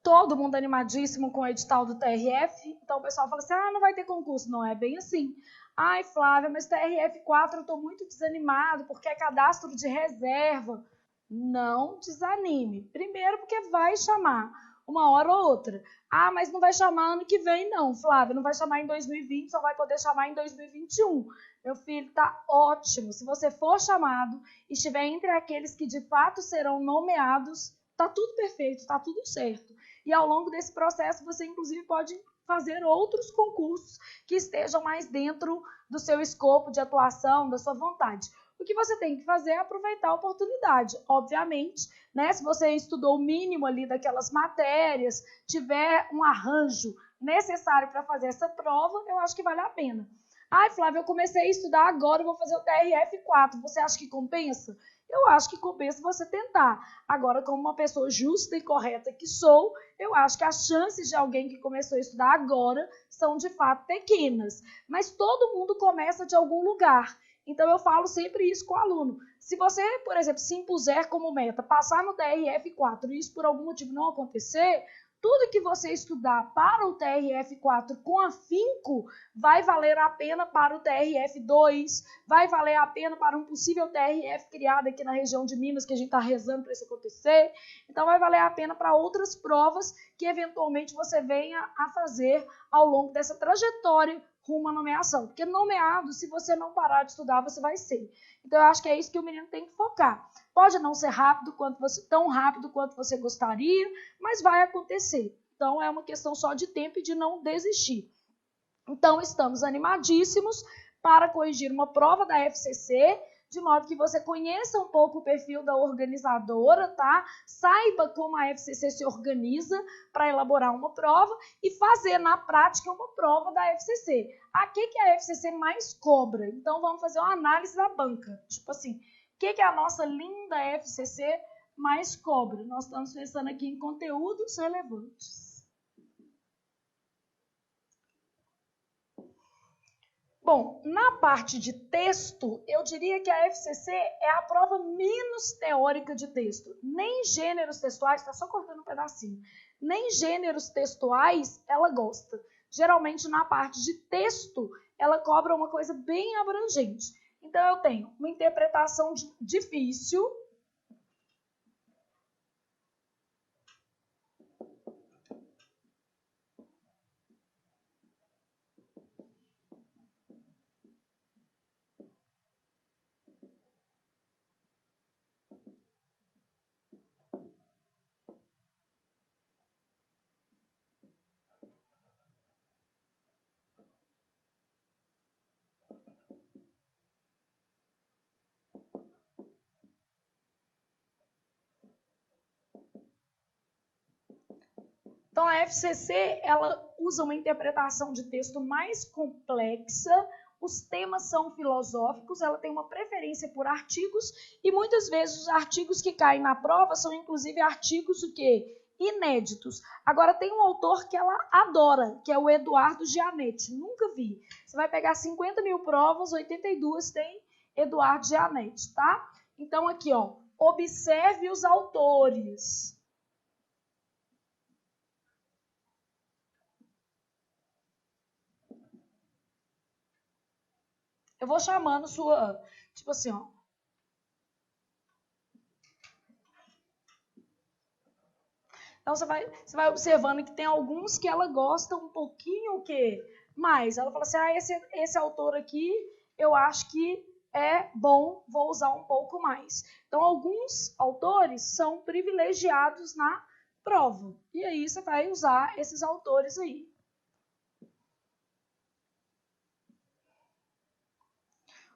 todo mundo animadíssimo com o edital do TRF. Então o pessoal fala assim, não vai ter concurso. Não é bem assim. Ai, Flávia, mas TRF4 eu estou muito desanimado porque é cadastro de reserva. Não desanime. Primeiro porque vai chamar uma hora ou outra. Mas não vai chamar ano que vem não, Flávia. Não vai chamar em 2020, só vai poder chamar em 2021. Meu filho, tá ótimo. Se você for chamado e estiver entre aqueles que de fato serão nomeados, tá tudo perfeito, tá tudo certo. E ao longo desse processo, você inclusive pode fazer outros concursos que estejam mais dentro do seu escopo de atuação, da sua vontade. O que você tem que fazer é aproveitar a oportunidade. Obviamente, né, se você estudou o mínimo ali daquelas matérias, tiver um arranjo necessário para fazer essa prova, eu acho que vale a pena. Ai, Flávia, eu comecei a estudar agora, eu vou fazer o TRF4. Você acha que compensa? Eu acho que compensa você tentar. Agora, como uma pessoa justa e correta que sou, eu acho que as chances de alguém que começou a estudar agora são, de fato, pequenas. Mas todo mundo começa de algum lugar. Então, eu falo sempre isso com o aluno. Se você, por exemplo, se impuser como meta passar no TRF4 e isso por algum motivo não acontecer, tudo que você estudar para o TRF4 com afinco vai valer a pena para o TRF2, vai valer a pena para um possível TRF criado aqui na região de Minas, que a gente está rezando para isso acontecer. Então, vai valer a pena para outras provas que, eventualmente, você venha a fazer ao longo dessa trajetória rumo à nomeação. Porque nomeado, se você não parar de estudar, você vai ser. Então, eu acho que é isso que o menino tem que focar. Pode não ser tão rápido quanto você gostaria, mas vai acontecer. Então, é uma questão só de tempo e de não desistir. Então, estamos animadíssimos para corrigir uma prova da FCC, de modo que você conheça um pouco o perfil da organizadora, tá? Saiba como a FCC se organiza para elaborar uma prova e fazer na prática uma prova da FCC. A que a FCC mais cobra? Então, vamos fazer uma análise da banca. Tipo assim, o que a nossa linda FCC mais cobra? Nós estamos pensando aqui em conteúdos relevantes. Bom, na parte de texto, eu diria que a FCC é a prova menos teórica de texto. Nem gêneros textuais, tá só cortando um pedacinho, nem gêneros textuais ela gosta. Geralmente, na parte de texto, ela cobra uma coisa bem abrangente. Então, eu tenho uma interpretação difícil. Então, a FCC, ela usa uma interpretação de texto mais complexa, os temas são filosóficos, ela tem uma preferência por artigos e muitas vezes os artigos que caem na prova são inclusive artigos o quê? Inéditos. Agora, tem um autor que ela adora, que é o Eduardo Gianetti. Nunca vi. Você vai pegar 50 mil provas, 82 tem Eduardo Gianetti, tá? Então, aqui, ó, observe os autores. Eu vou chamando sua, tipo assim, ó. Então, você vai observando que tem alguns que ela gosta um pouquinho o quê? Mais. Ela fala assim, esse autor aqui, eu acho que é bom, vou usar um pouco mais. Então, alguns autores são privilegiados na prova. E aí, você vai usar esses autores aí.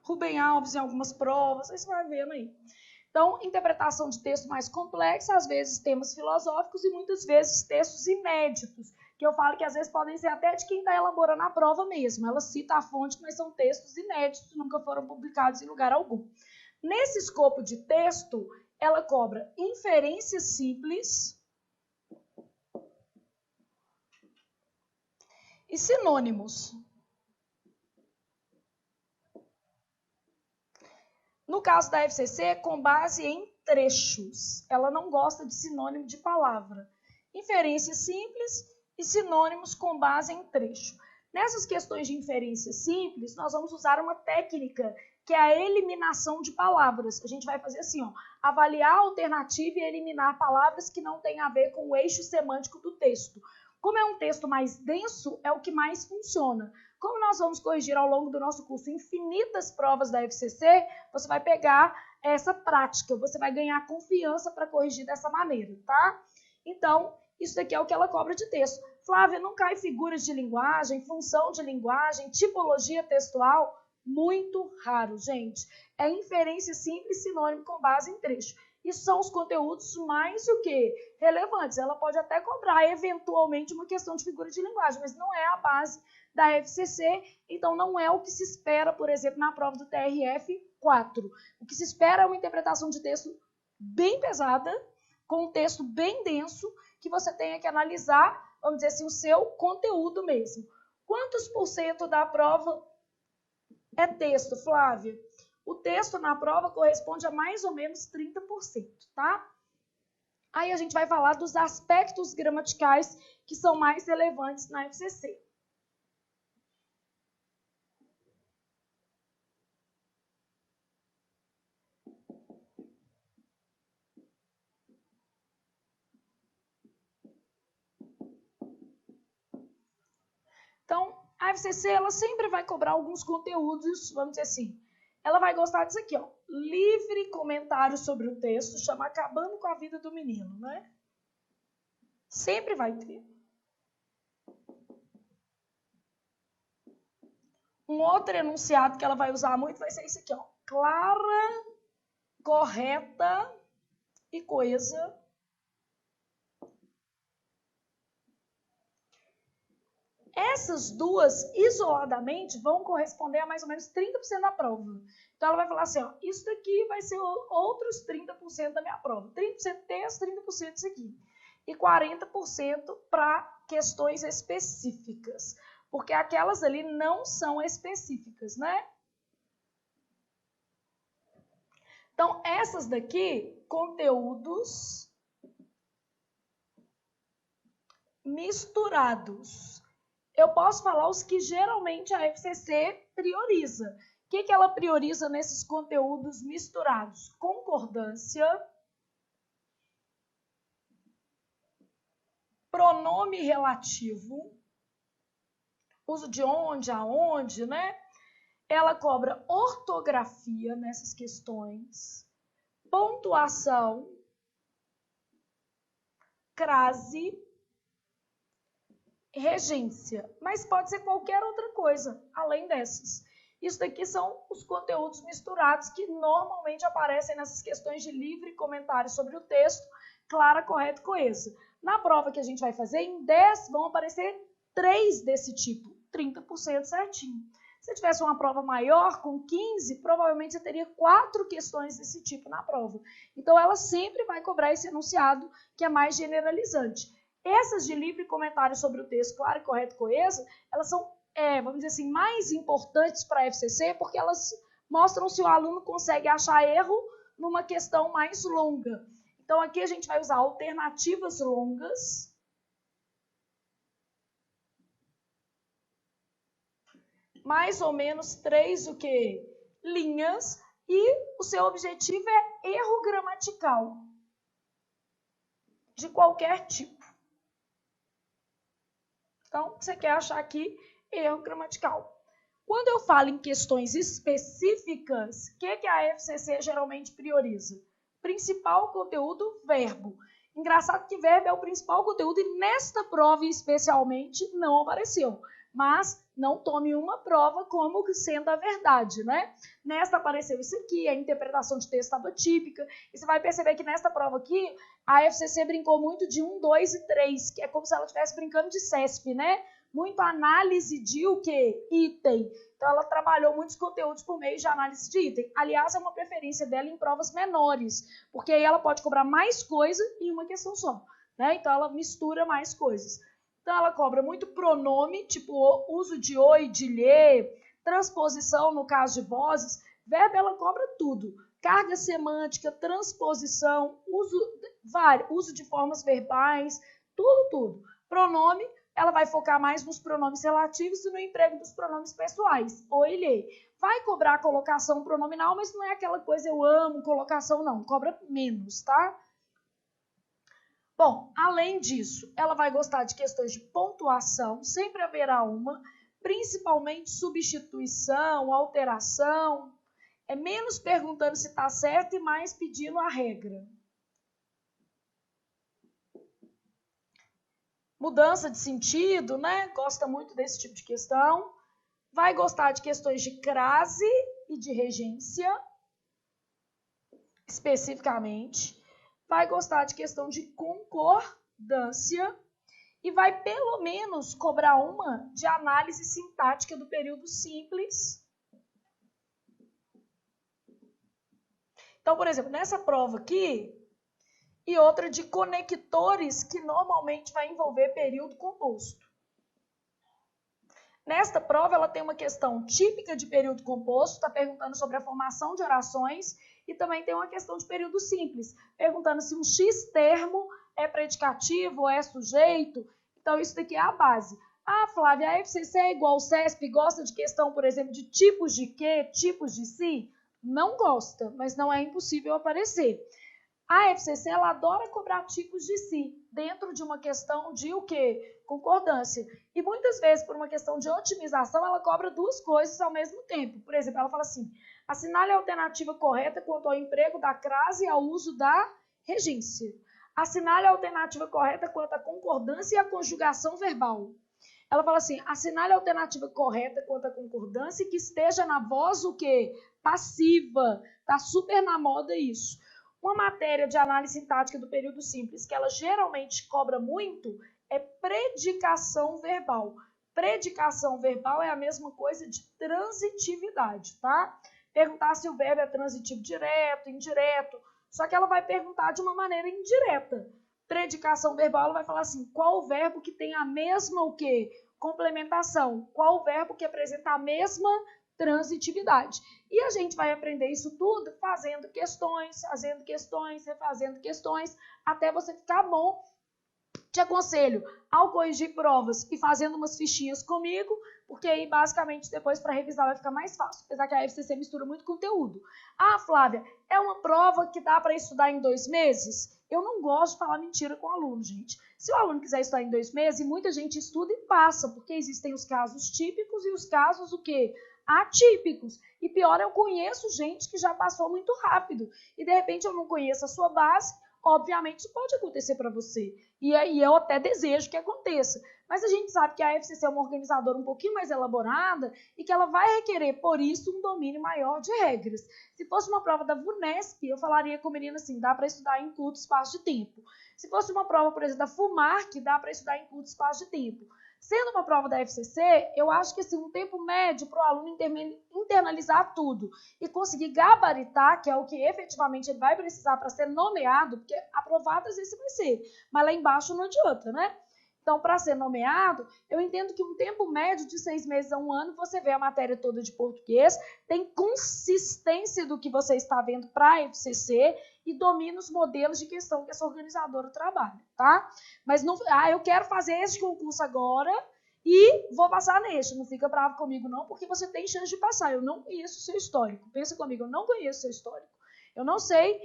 Rubem Alves em algumas provas, aí você vai vendo aí. Então, interpretação de texto mais complexa, às vezes temas filosóficos e muitas vezes textos inéditos, que eu falo que às vezes podem ser até de quem está elaborando a prova mesmo. Ela cita a fonte, mas são textos inéditos, nunca foram publicados em lugar algum. Nesse escopo de texto, ela cobra inferência simples e sinônimos. No caso da FCC, com base em trechos. Ela não gosta de sinônimo de palavra. inferência simples e sinônimos com base em trecho. Nessas questões de inferência simples, nós vamos usar uma técnica que é a eliminação de palavras. A gente vai fazer assim, ó, avaliar a alternativa e eliminar palavras que não têm a ver com o eixo semântico do texto. Como é um texto mais denso, é o que mais funciona. Como nós vamos corrigir ao longo do nosso curso infinitas provas da FCC, você vai pegar essa prática, você vai ganhar confiança para corrigir dessa maneira, tá? Então, isso daqui é o que ela cobra de texto. Flávia, não cai figuras de linguagem, função de linguagem, tipologia textual? Muito raro, gente. É inferência simples, sinônimo com base em trecho. Isso são os conteúdos mais o quê? Relevantes. Ela pode até cobrar, eventualmente, uma questão de figura de linguagem, mas não é a base da FCC, então não é o que se espera, por exemplo, na prova do TRF-4. O que se espera é uma interpretação de texto bem pesada, com um texto bem denso, que você tenha que analisar, vamos dizer assim, o seu conteúdo mesmo. Quantos por cento da prova é texto, Flávia? O texto na prova corresponde a mais ou menos 30%, tá? Aí a gente vai falar dos aspectos gramaticais que são mais relevantes na FCC. Então, a FCC ela sempre vai cobrar alguns conteúdos, vamos dizer assim. Ela vai gostar disso aqui, ó. Livre comentário sobre o texto, chama Acabando com a Vida do Menino, né? Sempre vai ter. Um outro enunciado que ela vai usar muito vai ser esse aqui, ó. Clara, correta e coesa. Essas duas, isoladamente, vão corresponder a mais ou menos 30% da prova. Então, ela vai falar assim, ó, isso daqui vai ser outros 30% da minha prova. 30% texto, 30% isso aqui. E 40% para questões específicas. Porque aquelas ali não são específicas, né? Então, essas daqui, conteúdos misturados. Eu posso falar os que geralmente a FCC prioriza. O que ela prioriza nesses conteúdos misturados? Concordância, pronome relativo, uso de onde, aonde, né? Ela cobra ortografia nessas questões, pontuação, crase, regência, mas pode ser qualquer outra coisa além dessas. Isso daqui são os conteúdos misturados que normalmente aparecem nessas questões de livre comentário sobre o texto, clara, correta e coesa. Na prova que a gente vai fazer, em 10 vão aparecer 3 desse tipo, 30% certinho. Se tivesse uma prova maior, com 15, provavelmente você teria 4 questões desse tipo na prova. Então, ela sempre vai cobrar esse enunciado que é mais generalizante. Essas de livre comentário sobre o texto, claro, correto e coeso, elas são, vamos dizer assim, mais importantes para a FCC, porque elas mostram se o aluno consegue achar erro numa questão mais longa. Então, aqui a gente vai usar alternativas longas. Mais ou menos 3 linhas, e o seu objetivo é erro gramatical, de qualquer tipo. Então, você quer achar aqui erro gramatical. Quando eu falo em questões específicas, o que a FCC geralmente prioriza? Principal conteúdo, verbo. Engraçado que verbo é o principal conteúdo e nesta prova especialmente não apareceu. Mas não tome uma prova como sendo a verdade, né? Nesta apareceu isso aqui, a interpretação de texto estava típica. E você vai perceber que nesta prova aqui, a FCC brincou muito de 1, 2 e 3, que é como se ela estivesse brincando de CESP, né? Muito análise de o quê? Item. Então, ela trabalhou muitos conteúdos por meio de análise de item. Aliás, é uma preferência dela em provas menores, porque aí ela pode cobrar mais coisa em uma questão só, né? Então, ela mistura mais coisas. Então, ela cobra muito pronome, tipo uso de o e de lhe, transposição no caso de vozes. Verbo, ela cobra tudo. Carga semântica, transposição, uso de formas verbais, Tudo. Pronome, ela vai focar mais nos pronomes relativos e no emprego dos pronomes pessoais. Ou ele vai cobrar colocação pronominal, mas não é aquela coisa eu amo colocação, não. Cobra menos, tá? Bom, além disso, ela vai gostar de questões de pontuação, sempre haverá uma, principalmente substituição, alteração. É menos perguntando se está certo e mais pedindo a regra. Mudança de sentido, né? Gosta muito desse tipo de questão. Vai gostar de questões de crase e de regência, especificamente. Vai gostar de questão de concordância e vai pelo menos cobrar uma de análise sintática do período simples. Então, por exemplo, nessa prova aqui, e outra de conectores que normalmente vai envolver período composto. Nesta prova, ela tem uma questão típica de período composto, está perguntando sobre a formação de orações, e também tem uma questão de período simples, perguntando se um X termo é predicativo ou é sujeito. Então, isso daqui é a base. Ah, Flávia, a FCC é igual ao CESP, gosta de questão, por exemplo, de tipos de quê, tipos de si? Não gosta, mas não é impossível aparecer. A FCC, ela adora cobrar tipos de si, dentro de uma questão de o quê? Concordância. E muitas vezes, por uma questão de otimização, ela cobra duas coisas ao mesmo tempo. Por exemplo, ela fala assim, assinale a alternativa correta quanto ao emprego da crase e ao uso da regência. Assinale a alternativa correta quanto à concordância e à conjugação verbal. Ela fala assim, assinale a alternativa correta quanto à concordância e que esteja na voz o quê? Passiva. Tá super na moda isso. Uma matéria de análise sintática do período simples que ela geralmente cobra muito é predicação verbal. Predicação verbal é a mesma coisa de transitividade, tá? Perguntar se o verbo é transitivo direto, indireto, só que ela vai perguntar de uma maneira indireta. Predicação verbal, ela vai falar assim, qual o verbo que tem a mesma o quê? Complementação. Qual o verbo que apresenta a mesma transitividade. E a gente vai aprender isso tudo fazendo questões, refazendo questões, até você ficar bom. Te aconselho ao corrigir provas e fazendo umas fichinhas comigo, porque aí basicamente depois para revisar vai ficar mais fácil, apesar que a FCC mistura muito conteúdo. Ah, Flávia, é uma prova que dá para estudar em 2 meses? Eu não gosto de falar mentira com o aluno, gente. Se o aluno quiser estudar em 2 meses, muita gente estuda e passa, porque existem os casos típicos e os casos o quê? Atípicos. E pior, eu conheço gente que já passou muito rápido. E de repente eu não conheço a sua base, obviamente isso pode acontecer para você. E aí eu até desejo que aconteça. Mas a gente sabe que a FCC é uma organizadora um pouquinho mais elaborada e que ela vai requerer, por isso, um domínio maior de regras. Se fosse uma prova da VUNESP, eu falaria com o menino assim, dá para estudar em curto espaço de tempo. Se fosse uma prova, por exemplo, da FUMARC, dá para estudar em curto espaço de tempo. Sendo uma prova da FCC, eu acho que assim, um tempo médio para o aluno internalizar tudo e conseguir gabaritar, que é o que efetivamente ele vai precisar para ser nomeado, porque aprovado às vezes vai ser, mas lá embaixo não adianta, né? Então, para ser nomeado, eu entendo que um tempo médio de 6 meses a 1 ano, você vê a matéria toda de português, tem consistência do que você está vendo para a FCC e domina os modelos de questão que essa organizadora trabalha, tá? Mas não, eu quero fazer esse concurso agora e vou passar neste. Não fica bravo comigo não, porque você tem chance de passar. Eu não conheço o seu histórico. Pensa comigo, eu não conheço o seu histórico. Eu não sei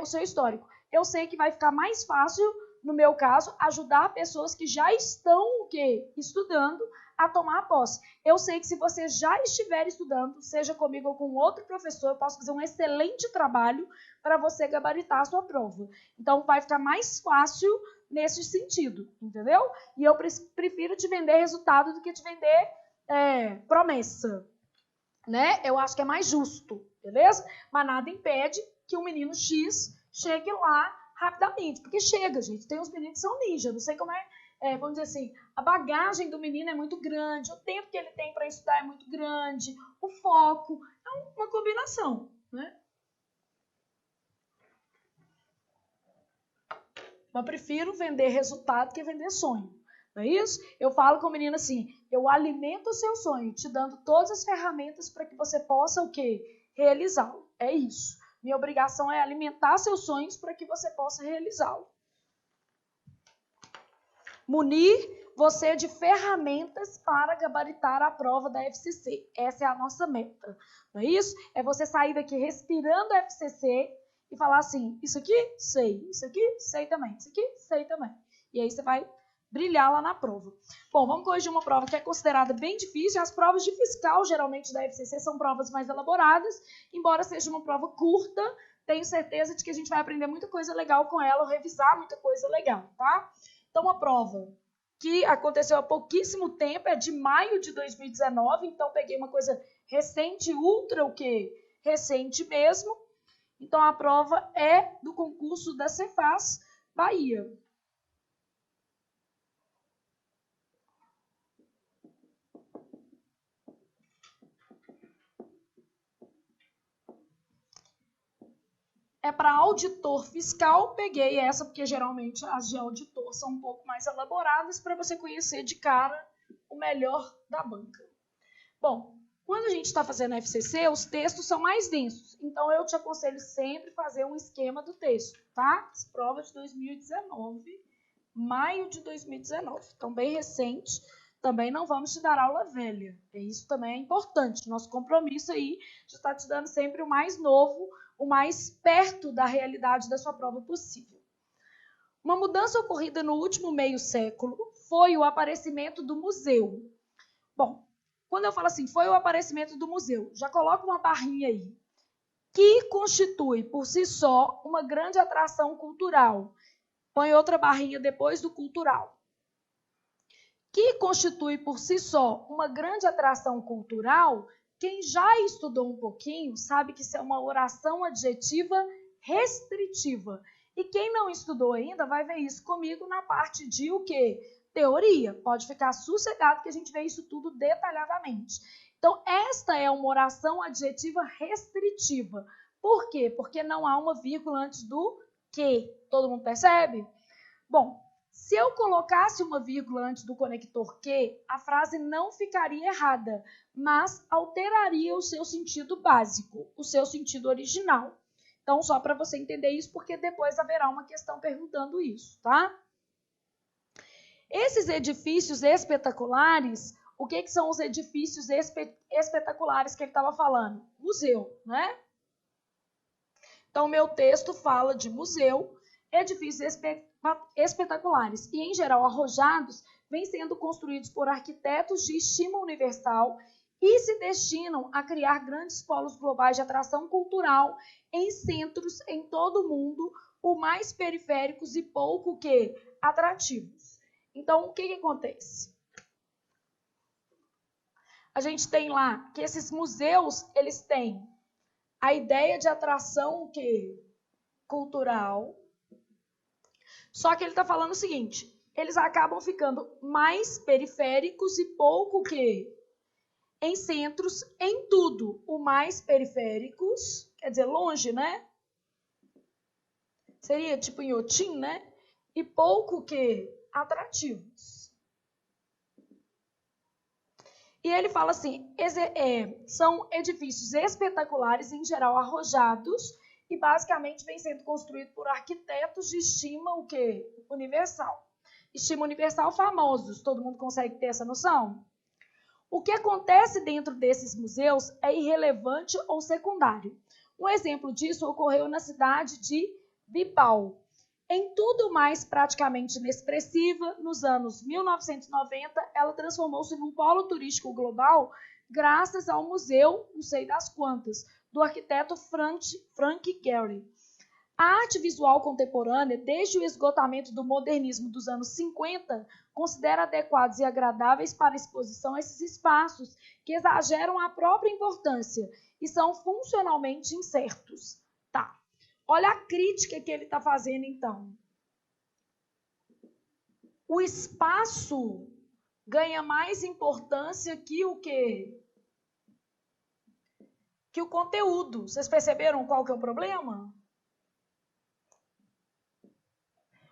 o seu histórico. Eu sei que vai ficar mais fácil, no meu caso, ajudar pessoas que já estão o quê? Estudando a tomar posse. Eu sei que se você já estiver estudando, seja comigo ou com outro professor, eu posso fazer um excelente trabalho para você gabaritar a sua prova. Então, vai ficar mais fácil nesse sentido, entendeu? E eu prefiro te vender resultado do que te vender promessa, né? Eu acho que é mais justo, beleza? Mas nada impede que um menino X chegue lá rapidamente, porque chega, gente. Tem uns meninos que são ninja, não sei como vamos dizer assim, a bagagem do menino é muito grande, o tempo que ele tem para estudar é muito grande, o foco, é uma combinação, né? Mas prefiro vender resultado que vender sonho, não é isso? Eu falo com o menino assim, eu alimento o seu sonho, te dando todas as ferramentas para que você possa o quê? Realizá-lo. É isso. Minha obrigação é alimentar seus sonhos para que você possa realizá-lo. Munir você de ferramentas para gabaritar a prova da FCC. Essa é a nossa meta. Não é isso? É você sair daqui respirando a FCC e falar assim, isso aqui, sei. Isso aqui, sei também. Isso aqui, sei também. E aí você vai brilhar lá na prova. Bom, vamos corrigir uma prova que é considerada bem difícil. As provas de fiscal, geralmente, da FCC são provas mais elaboradas. Embora seja uma prova curta, tenho certeza de que a gente vai aprender muita coisa legal com ela, ou revisar muita coisa legal, tá? Então, uma prova que aconteceu há pouquíssimo tempo, é de maio de 2019, então peguei uma coisa recente, ultra o quê? Recente mesmo. Então, a prova é do concurso da Cefaz Bahia. É para auditor fiscal, peguei essa porque geralmente as de auditor são um pouco mais elaboradas para você conhecer de cara o melhor da banca. Bom, quando a gente está fazendo a FCC, os textos são mais densos, então eu te aconselho sempre fazer um esquema do texto, tá? Prova de 2019, maio de 2019, então bem recente. Também não vamos te dar aula velha, isso também é importante. Nosso compromisso aí de estar te dando sempre o mais novo, o mais perto da realidade da sua prova possível. Uma mudança ocorrida no último meio século foi o aparecimento do museu. Bom, quando eu falo assim, foi o aparecimento do museu, já coloca uma barrinha aí, que constitui por si só uma grande atração cultural. Põe outra barrinha depois do cultural. Que constitui por si só uma grande atração cultural, quem já estudou um pouquinho sabe que isso é uma oração adjetiva restritiva. E quem não estudou ainda vai ver isso comigo na parte de o quê? Teoria. Pode ficar sossegado que a gente vê isso tudo detalhadamente. Então, esta é uma oração adjetiva restritiva. Por quê? Porque não há uma vírgula antes do que. Todo mundo percebe? Bom, se eu colocasse uma vírgula antes do conector que, a frase não ficaria errada, mas alteraria o seu sentido básico, o seu sentido original. Então, só para você entender isso, porque depois haverá uma questão perguntando isso, tá? Esses edifícios espetaculares, o que são os edifícios espetaculares que ele estava falando? Museu, né? Então, meu texto fala de museu, edifícios espetaculares e, em geral, arrojados, vêm sendo construídos por arquitetos de estima universal e se destinam a criar grandes polos globais de atração cultural em centros em todo o mundo, o mais periféricos e pouco que atrativos. Então, o que acontece? A gente tem lá que esses museus, eles têm a ideia de atração que cultural. Só que ele está falando o seguinte, eles acabam ficando mais periféricos e pouco que em centros, em tudo, o mais periféricos, quer dizer, longe, né? Seria tipo em Otim, né? E pouco que atrativos. E ele fala assim, são edifícios espetaculares, em geral arrojados, e basicamente vem sendo construído por arquitetos de estima o quê? Universal. Estima universal famosos, todo mundo consegue ter essa noção? O que acontece dentro desses museus é irrelevante ou secundário. Um exemplo disso ocorreu na cidade de Bipal. Em tudo mais praticamente inexpressiva, nos anos 1990, ela transformou-se num polo turístico global graças ao museu, não sei das quantas, do arquiteto Frank Gehry. A arte visual contemporânea, desde o esgotamento do modernismo dos anos 50, considera adequados e agradáveis para exposição esses espaços que exageram a própria importância e são funcionalmente incertos. Tá. Olha a crítica que ele está fazendo, então. O espaço ganha mais importância que o quê? Que o conteúdo. Vocês perceberam qual que é o problema?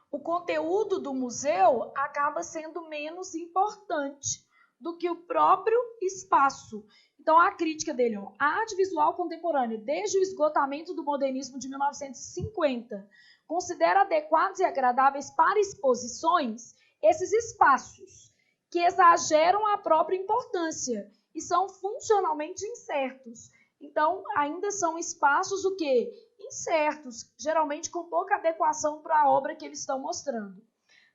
O conteúdo do museu acaba sendo menos importante do que o próprio espaço. Então, a crítica dele, ó, a arte visual contemporânea, desde o esgotamento do modernismo de 1950, considera adequados e agradáveis para exposições esses espaços que exageram a própria importância e são funcionalmente incertos. Então, ainda são espaços o quê? Incertos, geralmente com pouca adequação para a obra que eles estão mostrando.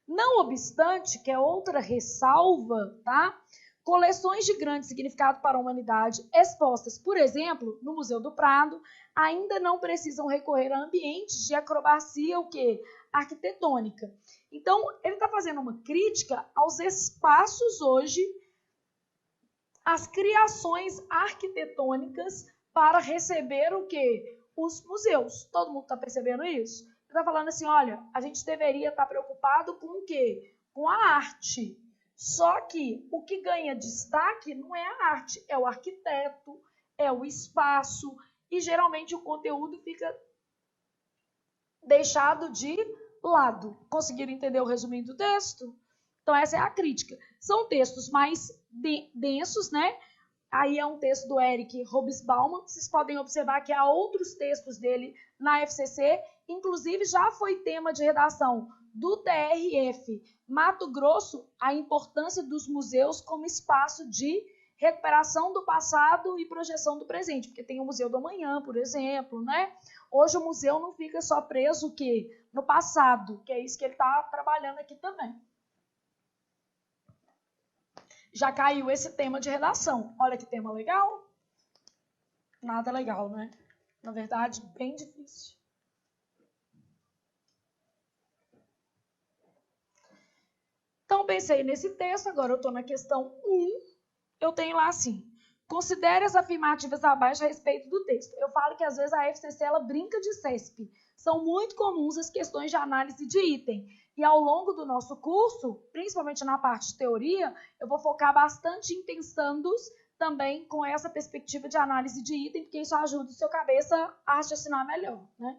Não obstante, que é outra ressalva, tá? Coleções de grande significado para a humanidade expostas, por exemplo, no Museu do Prado, ainda não precisam recorrer a ambientes de acrobacia, o quê? Arquitetônica. Então, ele está fazendo uma crítica aos espaços hoje, às criações arquitetônicas para receber o quê? Os museus. Todo mundo está percebendo isso? Ele está falando assim, olha, a gente deveria estar preocupado com o quê? Com a arte. Só que o que ganha destaque não é a arte, é o arquiteto, é o espaço, e geralmente o conteúdo fica deixado de lado. Conseguiram entender o resuminho do texto? Então, essa é a crítica. São textos mais densos, né? Aí é um texto do Eric Hobsbawm. Vocês podem observar que há outros textos dele na FCC. Inclusive, já foi tema de redação do TRF Mato Grosso, a importância dos museus como espaço de recuperação do passado e projeção do presente. Porque tem o Museu do Amanhã, por exemplo, né? Hoje o museu não fica só preso o quê? No passado, que é isso que ele está trabalhando aqui também. Já caiu esse tema de redação. Olha que tema legal. Nada legal, né? Na verdade, bem difícil. Então, pensei nesse texto, agora eu estou na questão 1. Eu tenho lá assim, considere as afirmativas abaixo a respeito do texto. Eu falo que às vezes a FCC ela brinca de CESP. São muito comuns as questões de análise de item. E ao longo do nosso curso, principalmente na parte de teoria, eu vou focar bastante em pensandos também com essa perspectiva de análise de item, porque isso ajuda o seu cabeça a raciocinar melhor, né?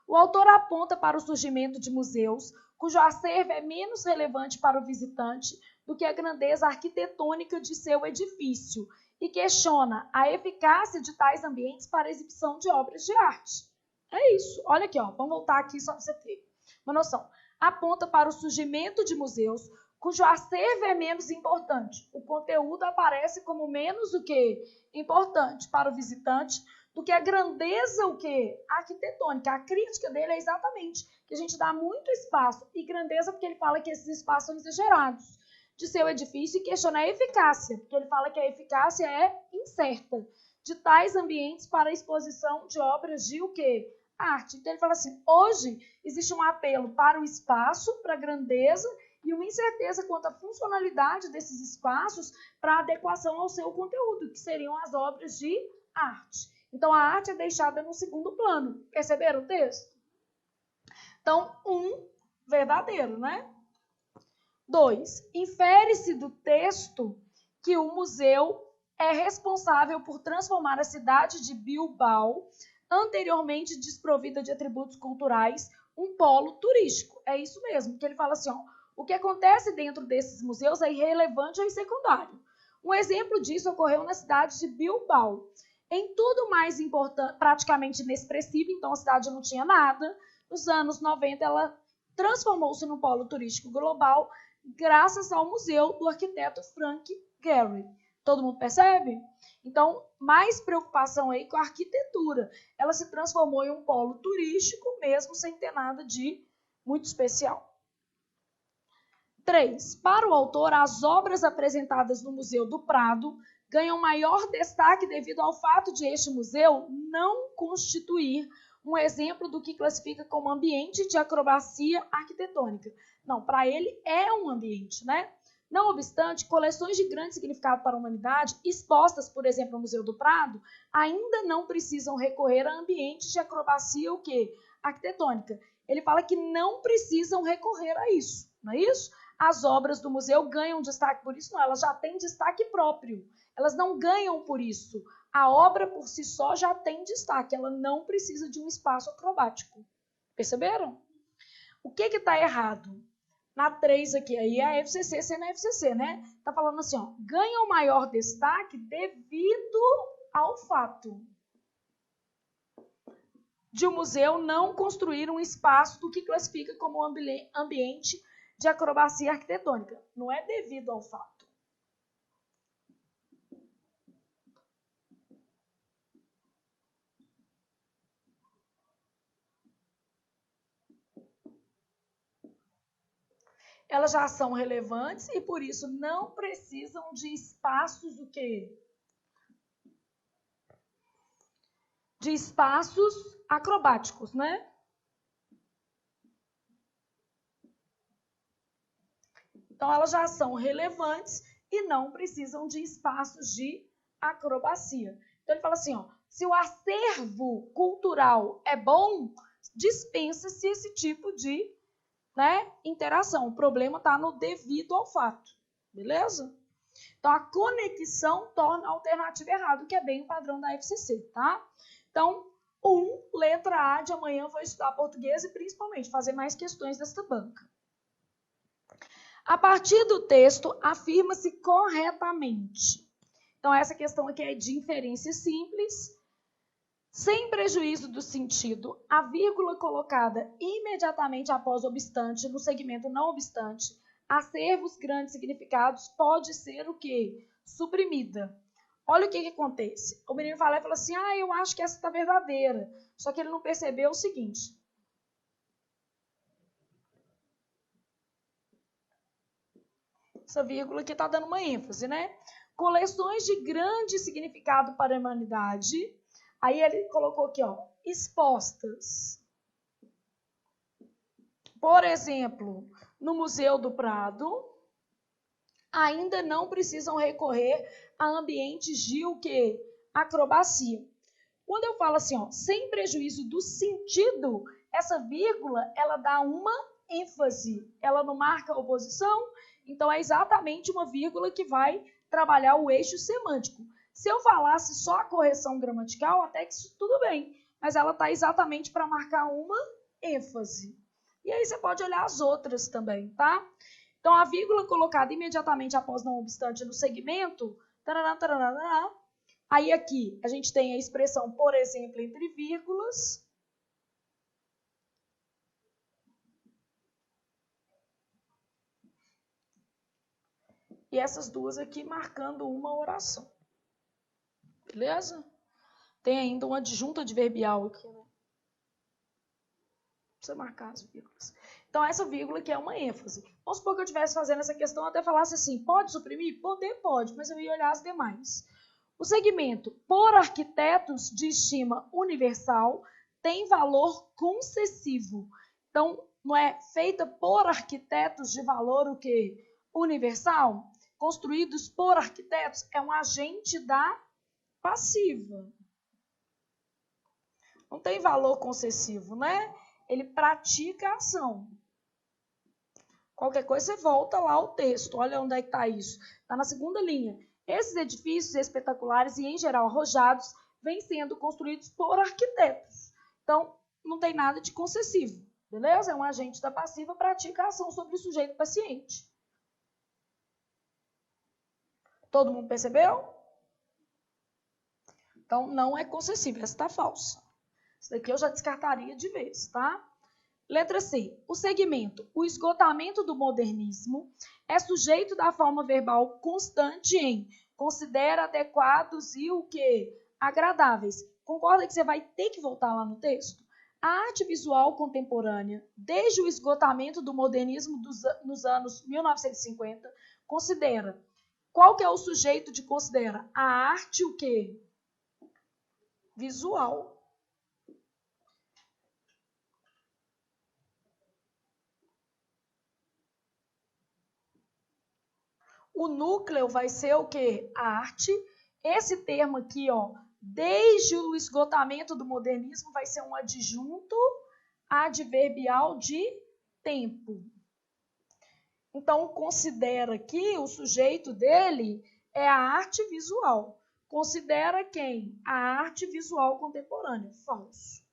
O autor aponta para o surgimento de museus, cujo acervo é menos relevante para o visitante do que a grandeza arquitetônica de seu edifício, e questiona a eficácia de tais ambientes para a exibição de obras de arte. É isso. Olha aqui, ó. Vamos voltar aqui só para você ter uma noção. Aponta para o surgimento de museus, cujo acervo é menos importante. O conteúdo aparece como menos o quê? Importante para o visitante do que a grandeza o quê? Arquitetônica. A crítica dele é exatamente que a gente dá muito espaço e grandeza porque ele fala que esses espaços são exagerados de seu edifício e questiona a eficácia, porque ele fala que a eficácia é incerta de tais ambientes para a exposição de obras de o quê? Arte. Então ele fala assim, hoje existe um apelo para o espaço, para a grandeza e uma incerteza quanto à funcionalidade desses espaços para adequação ao seu conteúdo, que seriam as obras de arte. Então a arte é deixada no segundo plano. Perceberam o texto? Então, verdadeiro, né? 2. Infere-se do texto que o museu é responsável por transformar a cidade de Bilbao, anteriormente desprovida de atributos culturais, um polo turístico. É isso mesmo, que ele fala assim, ó, o que acontece dentro desses museus é irrelevante ou secundário. Um exemplo disso ocorreu na cidade de Bilbao. Em tudo mais importante, praticamente inexpressivo, então a cidade não tinha nada. Nos anos 90, ela transformou-se num polo turístico global, graças ao museu do arquiteto Frank Gehry. Todo mundo percebe? Então, mais preocupação aí com a arquitetura. Ela se transformou em um polo turístico, mesmo sem ter nada de muito especial. 3. Para o autor, as obras apresentadas no Museu do Prado ganham maior destaque devido ao fato de este museu não constituir um exemplo do que classifica como ambiente de acrobacia arquitetônica. Não, para ele é um ambiente, né? Não obstante, coleções de grande significado para a humanidade, expostas, por exemplo, no Museu do Prado, ainda não precisam recorrer a ambientes de acrobacia o quê? Arquitetônica. Ele fala que não precisam recorrer a isso, não é isso? As obras do museu ganham destaque por isso? Não, elas já têm destaque próprio. Elas não ganham por isso. A obra por si só já tem destaque, ela não precisa de um espaço acrobático. Perceberam? O que está errado? Na 3 aqui, aí é a FCC sendo a FCC, né? Tá falando assim, ó, ganha o maior destaque devido ao fato de o museu não construir um espaço do que classifica como ambiente de acrobacia arquitetônica. Não é devido ao fato. Elas já são relevantes e, por isso, não precisam de espaços o quê? De espaços acrobáticos, né? Então, elas já são relevantes e não precisam de espaços de acrobacia. Então, ele fala assim, ó, se o acervo cultural é bom, dispensa-se esse tipo de, né, interação. O problema está no devido ao fato, beleza? Então, a conexão torna a alternativa errada, que é bem o padrão da FCC, tá? Então, letra A de amanhã vou estudar português e principalmente fazer mais questões desta banca. A partir do texto, afirma-se corretamente. Então, essa questão aqui é de inferência simples. Sem prejuízo do sentido, a vírgula colocada imediatamente após obstante, no segmento não obstante, acervos grandes significados, pode ser o quê? Suprimida. Olha o que acontece. O menino fala assim, eu acho que essa está verdadeira. Só que ele não percebeu o seguinte. Essa vírgula aqui está dando uma ênfase, né? Coleções de grande significado para a humanidade. Aí ele colocou aqui, ó, expostas. Por exemplo, no Museu do Prado, ainda não precisam recorrer a ambientes de o quê? Acrobacia. Quando eu falo assim, ó, sem prejuízo do sentido, essa vírgula, ela dá uma ênfase. Ela não marca oposição, então é exatamente uma vírgula que vai trabalhar o eixo semântico. Se eu falasse só a correção gramatical, até que isso tudo bem, mas ela está exatamente para marcar uma ênfase. E aí você pode olhar as outras também, tá? Então, a vírgula colocada imediatamente após não obstante no segmento, tarará, tarará, tarará. Aí aqui a gente tem a expressão, por exemplo, entre vírgulas. E essas duas aqui marcando uma oração. Beleza? Tem ainda uma adjunta adverbial aqui, né? Precisa marcar as vírgulas. Então, essa vírgula aqui é uma ênfase. Vamos supor que eu estivesse fazendo essa questão até falasse assim, pode suprimir? Poder, pode, mas eu ia olhar as demais. O segmento por arquitetos de estima universal tem valor concessivo. Então, não é feita por arquitetos de valor o quê? Universal? Construídos por arquitetos é um agente da passiva. Não tem valor concessivo, né? Ele pratica a ação. Qualquer coisa, você volta lá ao texto. Olha onde é que está isso. Está na segunda linha. Esses edifícios espetaculares e, em geral, arrojados, vêm sendo construídos por arquitetos. Então, não tem nada de concessivo. Beleza? É um agente da passiva, pratica a ação sobre o sujeito paciente. Todo mundo percebeu? Então, não é concessivo. Essa está falsa. Isso daqui eu já descartaria de vez, tá? Letra C. O segmento, o esgotamento do modernismo, é sujeito da forma verbal constante em considera adequados e o quê? Agradáveis. Concorda que você vai ter que voltar lá no texto? A arte visual contemporânea, desde o esgotamento do modernismo nos anos 1950, considera. Qual que é o sujeito de considera? A arte o quê? Visual. O núcleo vai ser o quê? A arte. Esse termo aqui, ó, desde o esgotamento do modernismo, vai ser um adjunto adverbial de tempo. Então, considera que o sujeito dele é a arte visual. Considera quem? A arte visual contemporânea. Falso.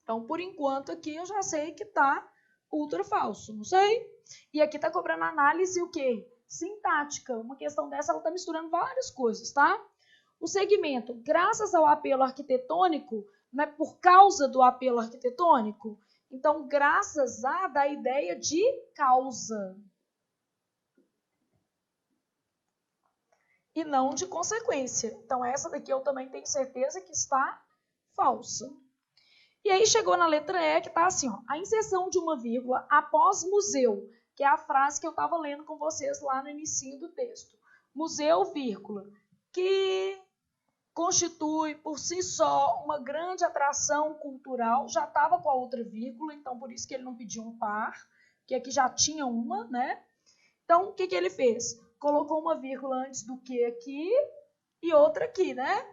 Então, por enquanto, aqui eu já sei que está ultra falso, não sei? E aqui está cobrando análise o quê? Sintática. Uma questão dessa, ela está misturando várias coisas, tá? O segmento, graças ao apelo arquitetônico, né, por causa do apelo arquitetônico, Então, graças a dá a ideia de causa. E não de consequência. Então, essa daqui eu também tenho certeza que está falsa. E aí chegou na letra E, que está assim, ó, a inserção de uma vírgula após museu, que é a frase que eu estava lendo com vocês lá no início do texto. Museu, vírgula, que constitui por si só uma grande atração cultural, já estava com a outra vírgula, então por isso que ele não pediu um par, que aqui já tinha uma, né? Então, o que ele fez? Colocou uma vírgula antes do que aqui e outra aqui, né?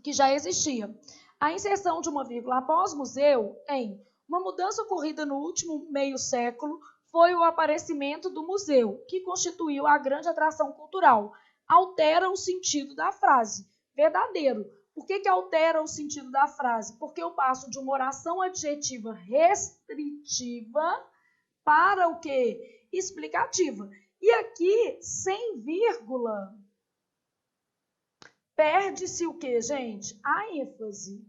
Que já existia. A inserção de uma vírgula após museu em uma mudança ocorrida no último meio século foi o aparecimento do museu, que constituiu a grande atração cultural. Altera o sentido da frase. Verdadeiro. Por que altera o sentido da frase? Porque eu passo de uma oração adjetiva restritiva para o quê? Explicativa. E aqui, sem vírgula, perde-se o quê, gente? A ênfase.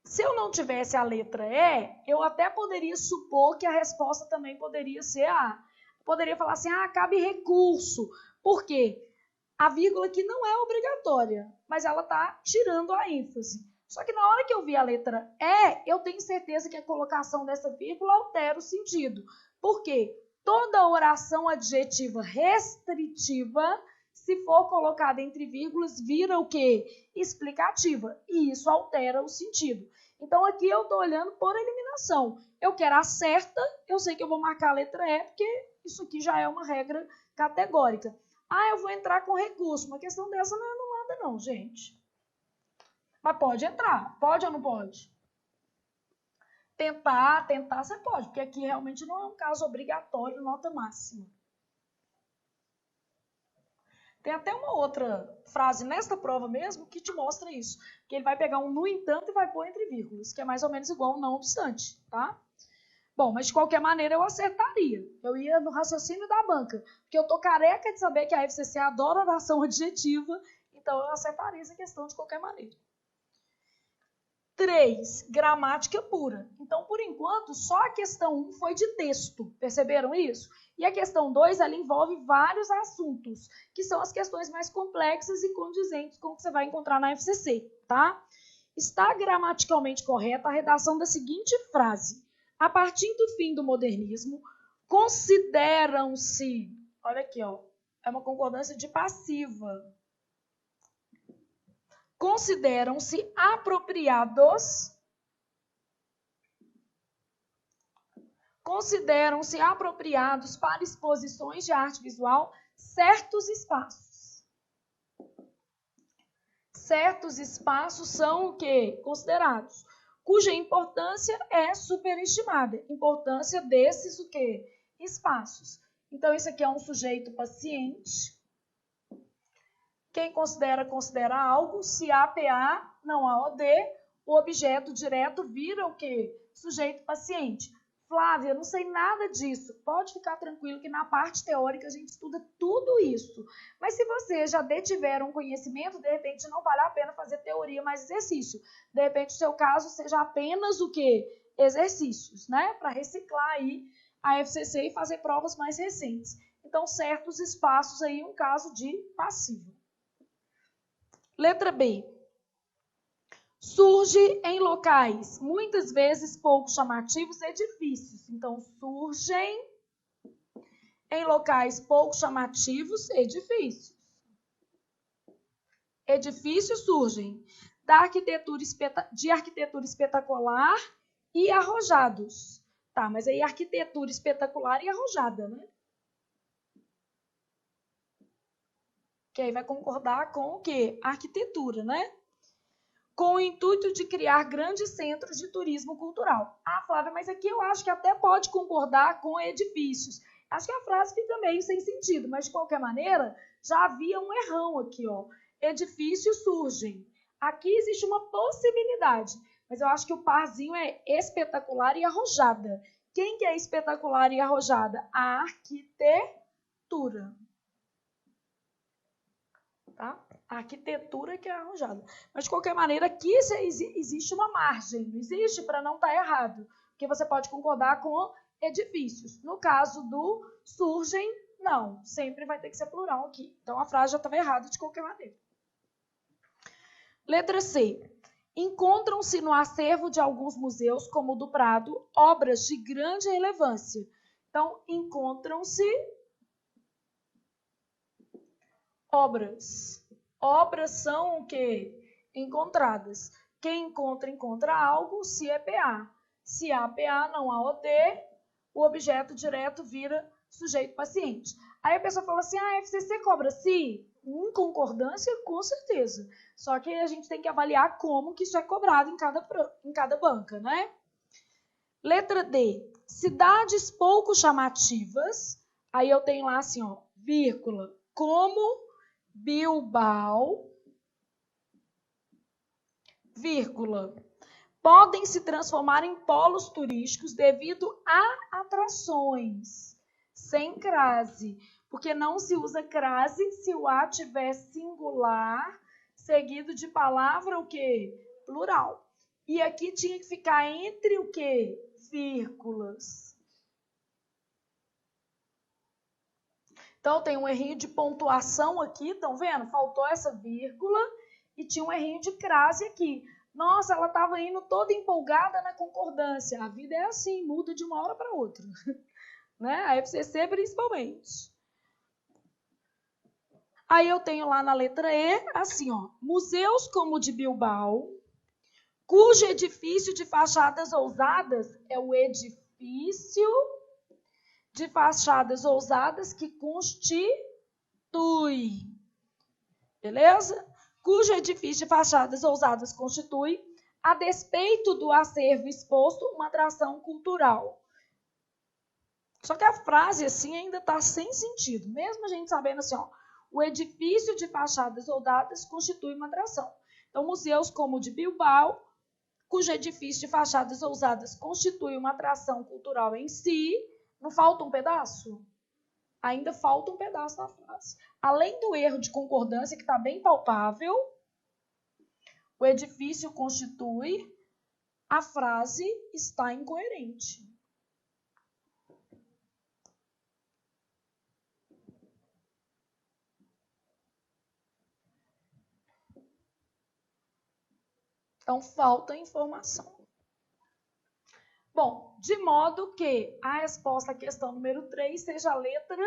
Se eu não tivesse a letra E, eu até poderia supor que a resposta também poderia ser A. Poderia falar assim, cabe recurso. Por quê? A vírgula aqui não é obrigatória, mas ela está tirando a ênfase. Só que na hora que eu vi a letra E, eu tenho certeza que a colocação dessa vírgula altera o sentido. Por quê? Toda oração adjetiva restritiva, se for colocada entre vírgulas, vira o quê? Explicativa. E isso altera o sentido. Então, aqui eu estou olhando por eliminação. Eu quero a certa, eu sei que eu vou marcar a letra E, porque isso aqui já é uma regra categórica. Eu vou entrar com recurso. Uma questão dessa não é anulada não, gente. Mas pode entrar. Pode ou não pode? Tentar você pode, porque aqui realmente não é um caso obrigatório, nota máxima. Tem até uma outra frase nesta prova mesmo que te mostra isso. Que ele vai pegar um no entanto e vai pôr entre vírgulas, que é mais ou menos igual ao não obstante, tá? Bom, mas de qualquer maneira eu acertaria. Eu ia no raciocínio da banca, porque eu tô careca de saber que a FCC adora oração adjetiva, então eu acertaria essa questão de qualquer maneira. 3, gramática pura. Então, por enquanto, só a questão 1 foi de texto. Perceberam isso? E a questão 2, ela envolve vários assuntos, que são as questões mais complexas e condizentes com o que você vai encontrar na FCC, tá? Está gramaticalmente correta a redação da seguinte frase. A partir do fim do modernismo, consideram-se... Olha aqui, ó. É uma concordância de passiva. Consideram-se apropriados para exposições de arte visual certos espaços. Certos espaços são o quê? Considerados. Cuja importância é superestimada. Importância desses o quê? Espaços. Então, isso aqui é um sujeito paciente. Quem considera algo, se há PA, não há OD, o objeto direto vira o quê? Sujeito paciente. Flávia, eu não sei nada disso. Pode ficar tranquilo que na parte teórica a gente estuda tudo isso. Mas se você já detiver um conhecimento, de repente não vale a pena fazer teoria mais exercício. De repente o seu caso seja apenas o quê? Exercícios, né? Para reciclar aí a FCC e fazer provas mais recentes. Então, certos espaços aí, um caso de passivo. Letra B. Surge em locais, muitas vezes pouco chamativos, edifícios. Então, surgem em locais pouco chamativos, edifícios. Edifícios surgem de arquitetura espetacular e arrojados. Tá, mas aí arquitetura espetacular e arrojada, né? Que aí vai concordar com o quê? Arquitetura, né? Com o intuito de criar grandes centros de turismo cultural. Flávia, mas aqui eu acho que até pode concordar com edifícios. Acho que a frase fica meio sem sentido, mas de qualquer maneira, já havia um errão aqui, ó. Edifícios surgem. Aqui existe uma possibilidade, mas eu acho que o parzinho é espetacular e arrojada. Quem que é espetacular e arrojada? A arquitetura. Tá? A arquitetura que é arrojada. Mas, de qualquer maneira, aqui existe uma margem. Não existe para não estar errado. porque você pode concordar com edifícios. No caso do surgem, não, sempre vai ter que ser plural aqui. Então, a frase já estava errada de qualquer maneira. Letra C. Encontram-se no acervo de alguns museus, como o do Prado, obras de grande relevância. Então, encontram-se obras. Obras são o quê? Encontradas. Quem encontra, encontra algo, se é PA. Se há PA, não há OD, o objeto direto vira sujeito paciente. Aí a pessoa fala assim, a FCC cobra se? Em concordância, com certeza. Só que a gente tem que avaliar como que isso é cobrado em cada banca, né? Letra D. Cidades pouco chamativas. Aí eu tenho lá assim, ó, vírgula, como Bilbao, vírgula, podem se transformar em polos turísticos devido a atrações, sem crase, porque não se usa crase se o A tiver singular, seguido de palavra o quê? Plural. E aqui tinha que ficar entre o quê? Vírgulas. Então, tem um errinho de pontuação aqui, estão vendo? Faltou essa vírgula e tinha um errinho de crase aqui. Nossa, ela estava indo toda empolgada na concordância. A vida é assim, muda de uma hora para outra. Né? A FCC principalmente. Aí eu tenho lá na letra E, assim, ó, museus como o de Bilbao, cujo edifício de fachadas ousadas é o edifício de fachadas ousadas que constitui, beleza? Cujo edifício de fachadas ousadas constitui, a despeito do acervo exposto, uma atração cultural. Só que a frase assim ainda está sem sentido, mesmo a gente sabendo assim, ó, o edifício de fachadas ousadas constitui uma atração. Então, museus como o de Bilbao, cujo edifício de fachadas ousadas constitui uma atração cultural em si, não falta um pedaço? Ainda falta um pedaço na frase. Além do erro de concordância, que está bem palpável, o edifício constitui, a frase está incoerente. Então, falta informação. Bom, de modo que a resposta à questão número 3 seja a letra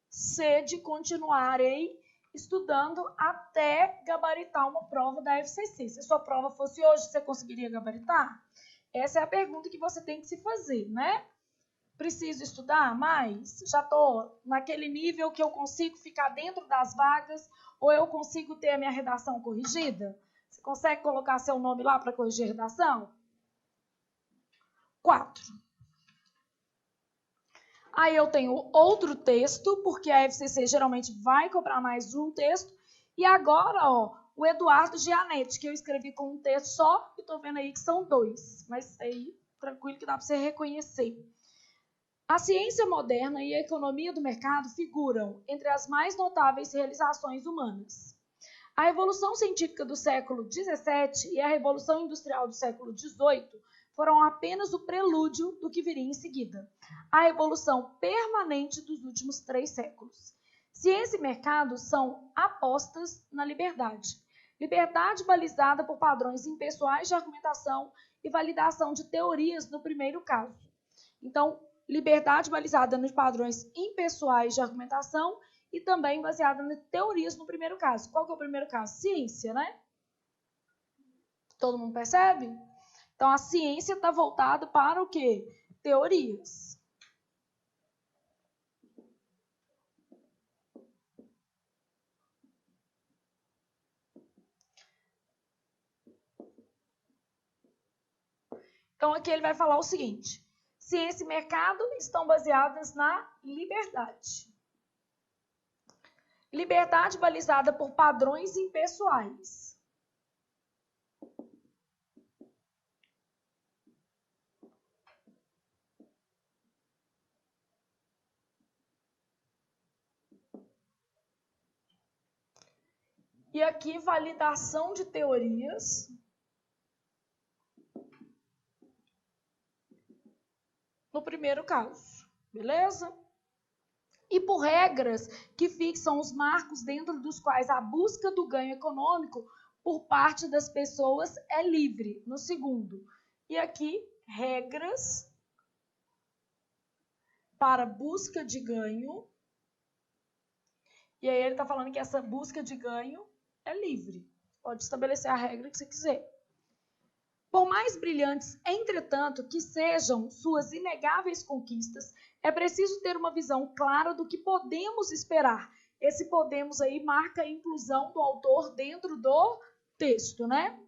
C, de continuarem estudando até gabaritar uma prova da FCC. Se a sua prova fosse hoje, você conseguiria gabaritar? Essa é a pergunta que você tem que se fazer, né? Preciso estudar mais? Já estou naquele nível que eu consigo ficar dentro das vagas ou eu consigo ter a minha redação corrigida? Você consegue colocar seu nome lá para corrigir a redação? 4. Aí eu tenho outro texto, porque a FCC geralmente vai cobrar mais um texto. E agora, ó, o Eduardo Gianetti, que eu escrevi com um texto só, e tô vendo aí que são 2. Mas aí, tranquilo que dá para você reconhecer. A ciência moderna e a economia do mercado figuram entre as mais notáveis realizações humanas. A Revolução Científica do século XVII e a Revolução Industrial do século XVIII foram apenas o prelúdio do que viria em seguida, a evolução permanente dos últimos 3 séculos. Ciência e mercado são apostas na liberdade. Liberdade balizada por padrões impessoais de argumentação e validação de teorias no primeiro caso. Então, liberdade balizada nos padrões impessoais de argumentação e também baseada em teorias no primeiro caso. Qual que é o primeiro caso? Ciência, né? Todo mundo percebe? Então, a ciência está voltada para o quê? Teorias. Então, aqui ele vai falar o seguinte. Ciência e mercado estão baseadas na liberdade. Liberdade balizada por padrões impessoais. E aqui, validação de teorias. no primeiro caso, beleza? E por regras que fixam os marcos dentro dos quais a busca do ganho econômico por parte das pessoas é livre, no segundo. E aqui, regras para busca de ganho. E aí ele está falando que essa busca de ganho é livre. Pode estabelecer a regra que você quiser. Por mais brilhantes, entretanto, que sejam suas inegáveis conquistas, é preciso ter uma visão clara do que podemos esperar. Esse podemos aí marca a inclusão do autor dentro do texto, né?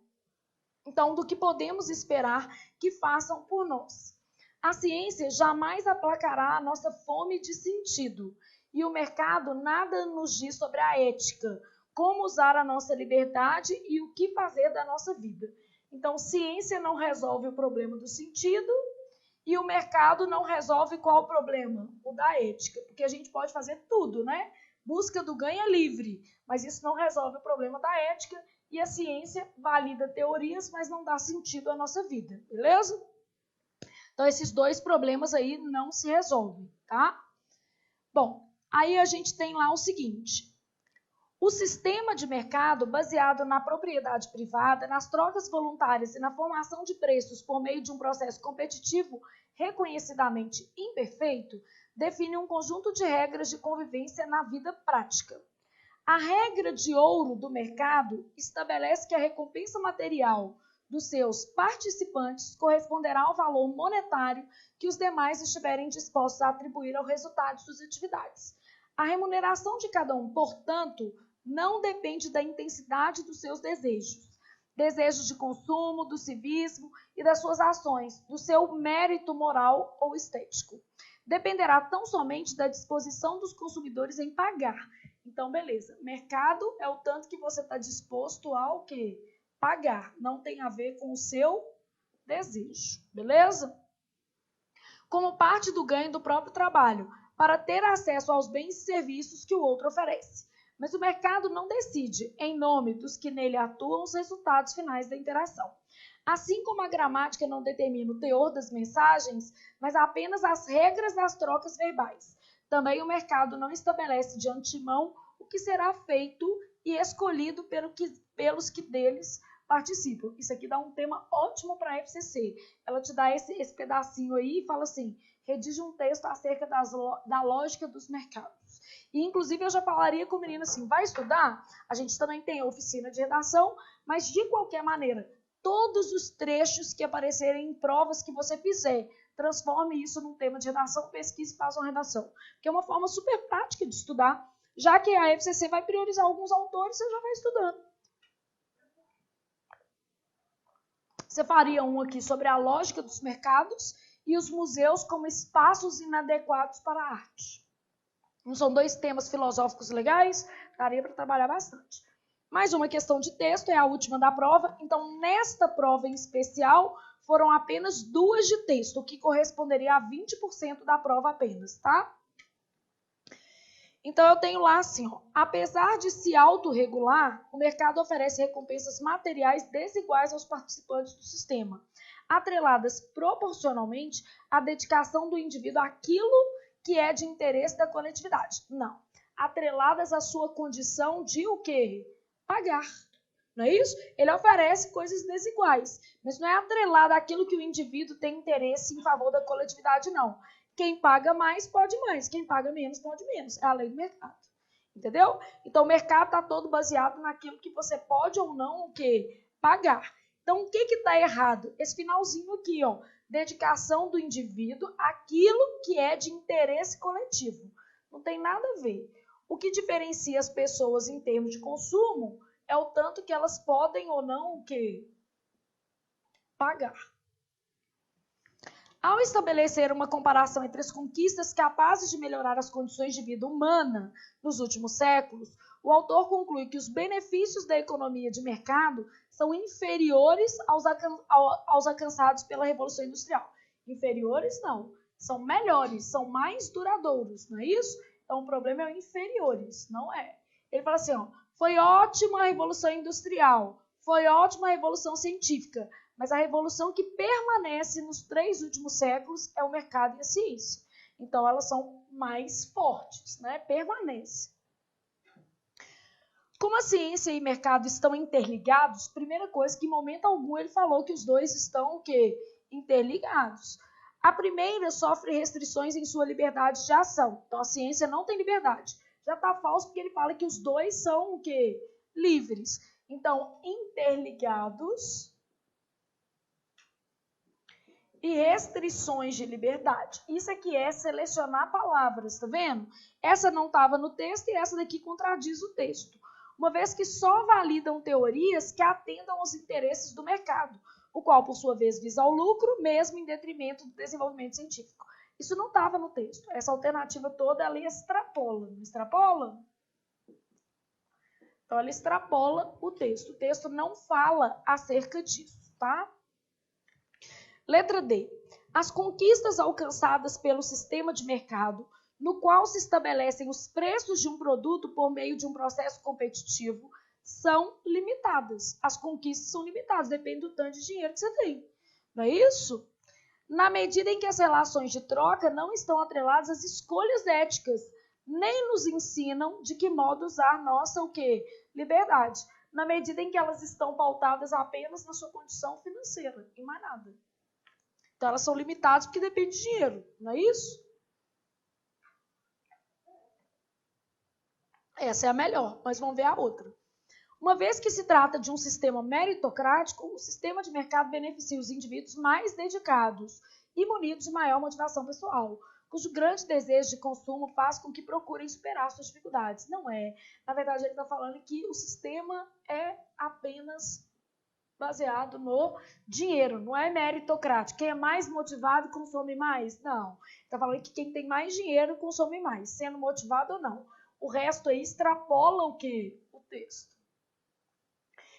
Então, do que podemos esperar que façam por nós. A ciência jamais aplacará a nossa fome de sentido, e o mercado nada nos diz sobre a ética, como usar a nossa liberdade e o que fazer da nossa vida. Então, ciência não resolve o problema do sentido e o mercado não resolve qual o problema? O da ética, porque a gente pode fazer tudo, né? Busca do ganho é livre, mas isso não resolve o problema da ética e a ciência valida teorias, mas não dá sentido à nossa vida, beleza? Então, esses dois problemas aí não se resolvem, tá? Bom, aí a gente tem lá o seguinte: o sistema de mercado baseado na propriedade privada, nas trocas voluntárias e na formação de preços por meio de um processo competitivo reconhecidamente imperfeito, define um conjunto de regras de convivência na vida prática. A regra de ouro do mercado estabelece que a recompensa material dos seus participantes corresponderá ao valor monetário que os demais estiverem dispostos a atribuir ao resultado de suas atividades. A remuneração de cada um, portanto, não depende da intensidade dos seus desejos de consumo, do civismo e das suas ações, do seu mérito moral ou estético. Dependerá tão somente da disposição dos consumidores em pagar. Então, beleza, mercado é o tanto que você está disposto a o quê? Pagar. Não tem a ver com o seu desejo, beleza? Como parte do ganho do próprio trabalho, para ter acesso aos bens e serviços que o outro oferece. Mas o mercado não decide, em nome dos que nele atuam, os resultados finais da interação. Assim como a gramática não determina o teor das mensagens, mas apenas as regras das trocas verbais. Também o mercado não estabelece de antemão o que será feito e escolhido pelos que deles participam. Isso aqui dá um tema ótimo para a FCC. Ela te dá esse pedacinho aí e fala assim: redige um texto acerca da lógica dos mercados. E, inclusive, eu já falaria com o menino assim: vai estudar? A gente também tem a oficina de redação, mas, de qualquer maneira, todos os trechos que aparecerem em provas que você fizer, transforme isso num tema de redação, pesquise e faça uma redação. Que é uma forma super prática de estudar. Já que a FCC vai priorizar alguns autores, você já vai estudando. Você faria um aqui sobre a lógica dos mercados e os museus como espaços inadequados para a arte. Não são dois temas filosóficos legais? Daria para trabalhar bastante. Mais uma questão de texto, é a última da prova. Então, nesta prova em especial, foram apenas 2 de texto, o que corresponderia a 20% da prova apenas, tá? Então, eu tenho lá assim, ó, apesar de se autorregular, o mercado oferece recompensas materiais desiguais aos participantes do sistema, atreladas proporcionalmente à dedicação do indivíduo àquilo que é de interesse da coletividade. Não. Atreladas à sua condição de o quê? Pagar. Não é isso? Ele oferece coisas desiguais, mas não é atrelado àquilo que o indivíduo tem interesse em favor da coletividade, não. Quem paga mais, pode mais. Quem paga menos, pode menos. É a lei do mercado. Entendeu? Então, o mercado está todo baseado naquilo que você pode ou não o quê? Pagar. Então, o que está errado? Esse finalzinho aqui, ó. Dedicação do indivíduo àquilo que é de interesse coletivo. Não tem nada a ver. O que diferencia as pessoas em termos de consumo é o tanto que elas podem ou não o quê? Pagar. Ao estabelecer uma comparação entre as conquistas capazes de melhorar as condições de vida humana nos últimos séculos, o autor conclui que os benefícios da economia de mercado são inferiores aos alcançados pela Revolução Industrial. Inferiores não, são melhores, são mais duradouros, não é isso? Então o problema é o inferiores, não é. Ele fala assim, ó, foi ótima a Revolução Industrial, foi ótima a Revolução Científica, Mas a revolução que permanece nos 3 últimos séculos é o mercado e a ciência. Então, elas são mais fortes, né? Permanece. Como a ciência e o mercado estão interligados, primeira coisa que em momento algum ele falou que os dois estão o quê? Interligados. A primeira sofre restrições em sua liberdade de ação. Então, a ciência não tem liberdade. Já está falso porque ele fala que os dois são o quê? Livres. Então, interligados e restrições de liberdade. Isso aqui é selecionar palavras, tá vendo? Essa não estava no texto e essa daqui contradiz o texto. Uma vez que só validam teorias que atendam aos interesses do mercado, o qual, por sua vez, visa ao lucro, mesmo em detrimento do desenvolvimento científico. Isso não estava no texto. Essa alternativa toda, ela extrapola. Não extrapola? Então, ela extrapola o texto. O texto não fala acerca disso, tá? Letra D. As conquistas alcançadas pelo sistema de mercado, no qual se estabelecem os preços de um produto por meio de um processo competitivo, são limitadas. As conquistas são limitadas, depende do tanto de dinheiro que você tem. Não é isso? Na medida em que as relações de troca não estão atreladas às escolhas éticas, nem nos ensinam de que modo usar nossa o quê? Liberdade. Na medida em que elas estão pautadas apenas na sua condição financeira, e mais nada. Então, elas são limitadas porque depende de dinheiro, não é isso? Essa é a melhor, mas vamos ver a outra. Uma vez que se trata de um sistema meritocrático, o sistema de mercado beneficia os indivíduos mais dedicados e munidos de maior motivação pessoal, cujo grande desejo de consumo faz com que procurem superar suas dificuldades. Não é. Na verdade, ele está falando que o sistema é apenas baseado no dinheiro, não é meritocrático. Quem é mais motivado consome mais? Não. Está falando que quem tem mais dinheiro consome mais, sendo motivado ou não. O resto aí extrapola o quê? O texto.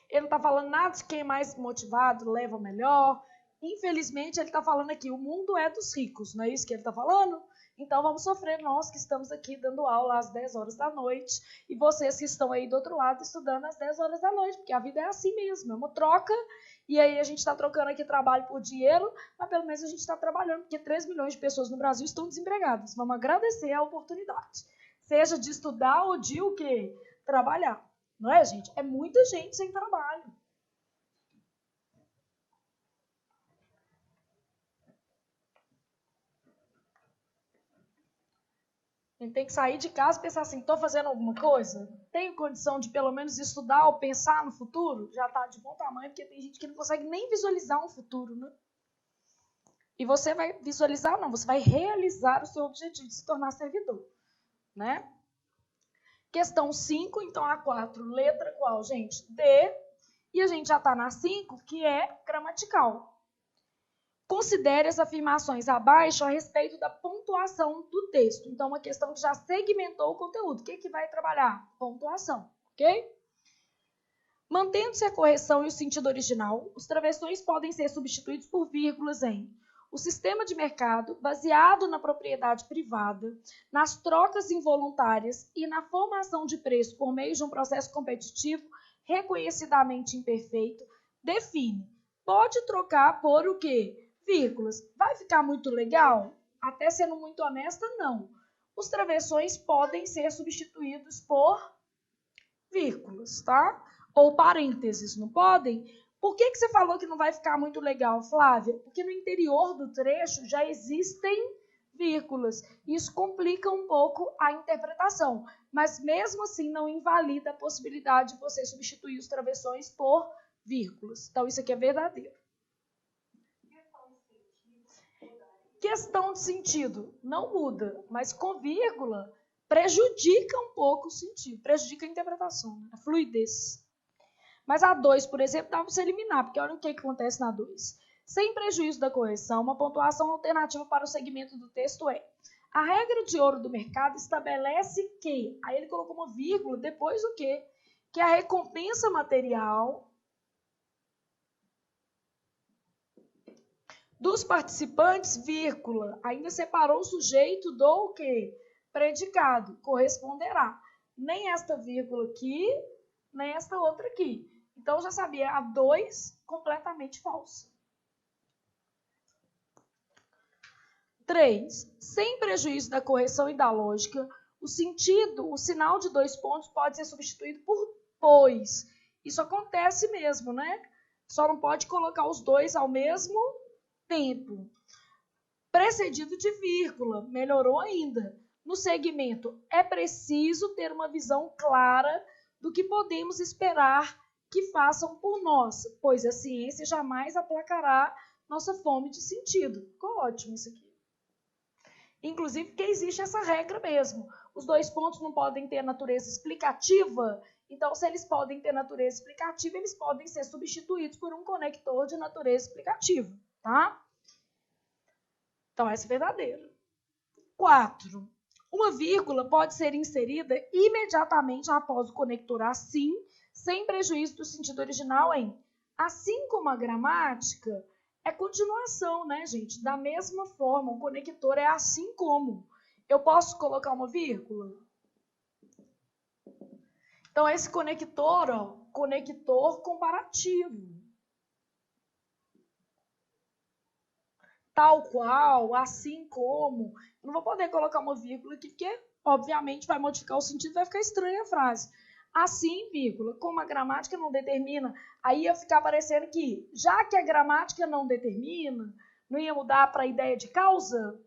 Ele não está falando nada de quem é mais motivado leva melhor. Infelizmente, ele está falando aqui, o mundo é dos ricos, não é isso que ele está falando? Então, vamos sofrer nós que estamos aqui dando aula às 10 horas da noite e vocês que estão aí do outro lado estudando às 10 horas da noite, porque a vida é assim mesmo, é uma troca, e aí a gente está trocando aqui trabalho por dinheiro, mas pelo menos a gente está trabalhando, porque 3 milhões de pessoas no Brasil estão desempregadas. Vamos agradecer a oportunidade, seja de estudar ou de o quê? Trabalhar. Não é, gente? É muita gente sem trabalho. A gente tem que sair de casa e pensar assim, estou fazendo alguma coisa? Tenho condição de pelo menos estudar ou pensar no futuro? Já está de bom tamanho, porque tem gente que não consegue nem visualizar um futuro, né? E você vai visualizar, não, você vai realizar o seu objetivo de se tornar servidor, né? Questão 5, então a 4, letra qual, gente? D. E a gente já está na 5, que é gramatical. Considere as afirmações abaixo a respeito da pontuação do texto. Então, uma questão que já segmentou o conteúdo. O que vai trabalhar? Pontuação, ok? Mantendo-se a correção e o sentido original, os travessões podem ser substituídos por vírgulas em o sistema de mercado, baseado na propriedade privada, nas trocas involuntárias e na formação de preço por meio de um processo competitivo reconhecidamente imperfeito, define. Pode trocar por o quê? Vírgulas. Vai ficar muito legal? Até sendo muito honesta, não. Os travessões podem ser substituídos por vírgulas, tá? Ou parênteses, não podem? Por que você falou que não vai ficar muito legal, Flávia? Porque no interior do trecho já existem vírgulas. Isso complica um pouco a interpretação, mas mesmo assim não invalida a possibilidade de você substituir os travessões por vírgulas. Então, isso aqui é verdadeiro. Questão de sentido não muda, mas com vírgula prejudica um pouco o sentido, prejudica a interpretação, a fluidez. Mas a 2, por exemplo, dá para você eliminar, porque olha o que acontece na 2. Sem prejuízo da correção, uma pontuação alternativa para o segmento do texto é: a regra de ouro do mercado estabelece que, aí ele colocou uma vírgula, depois o quê? Que a recompensa material dos participantes, vírgula, ainda separou o sujeito do quê? Predicado, corresponderá. Nem esta vírgula aqui, nem esta outra aqui. Então, eu já sabia a 2 completamente falsa. 3. Sem prejuízo da correção e da lógica, o sinal de 2 pontos pode ser substituído por pois. Isso acontece mesmo, né? Só não pode colocar os dois ao mesmo tempo. Precedido de vírgula, melhorou ainda. No segmento, é preciso ter uma visão clara do que podemos esperar que façam por nós, pois a ciência jamais aplacará nossa fome de sentido. Ficou ótimo isso aqui. Inclusive, porque existe essa regra mesmo. Os 2 pontos não podem ter natureza explicativa, então, se eles podem ter natureza explicativa, eles podem ser substituídos por um conector de natureza explicativa, tá? Então, essa é verdadeira. 4. Uma vírgula pode ser inserida imediatamente após o conector assim, sem prejuízo do sentido original em. Assim como a gramática, é continuação, né, gente? Da mesma forma, o conector é assim como. Eu posso colocar uma vírgula? Então, esse conector, ó, conector comparativo. Tal qual, assim como. Eu não vou poder colocar uma vírgula aqui, porque, obviamente, vai modificar o sentido, vai ficar estranha a frase. Assim, vírgula, como a gramática não determina, aí ia ficar parecendo que, já que a gramática não determina, não ia mudar para a ideia de causa,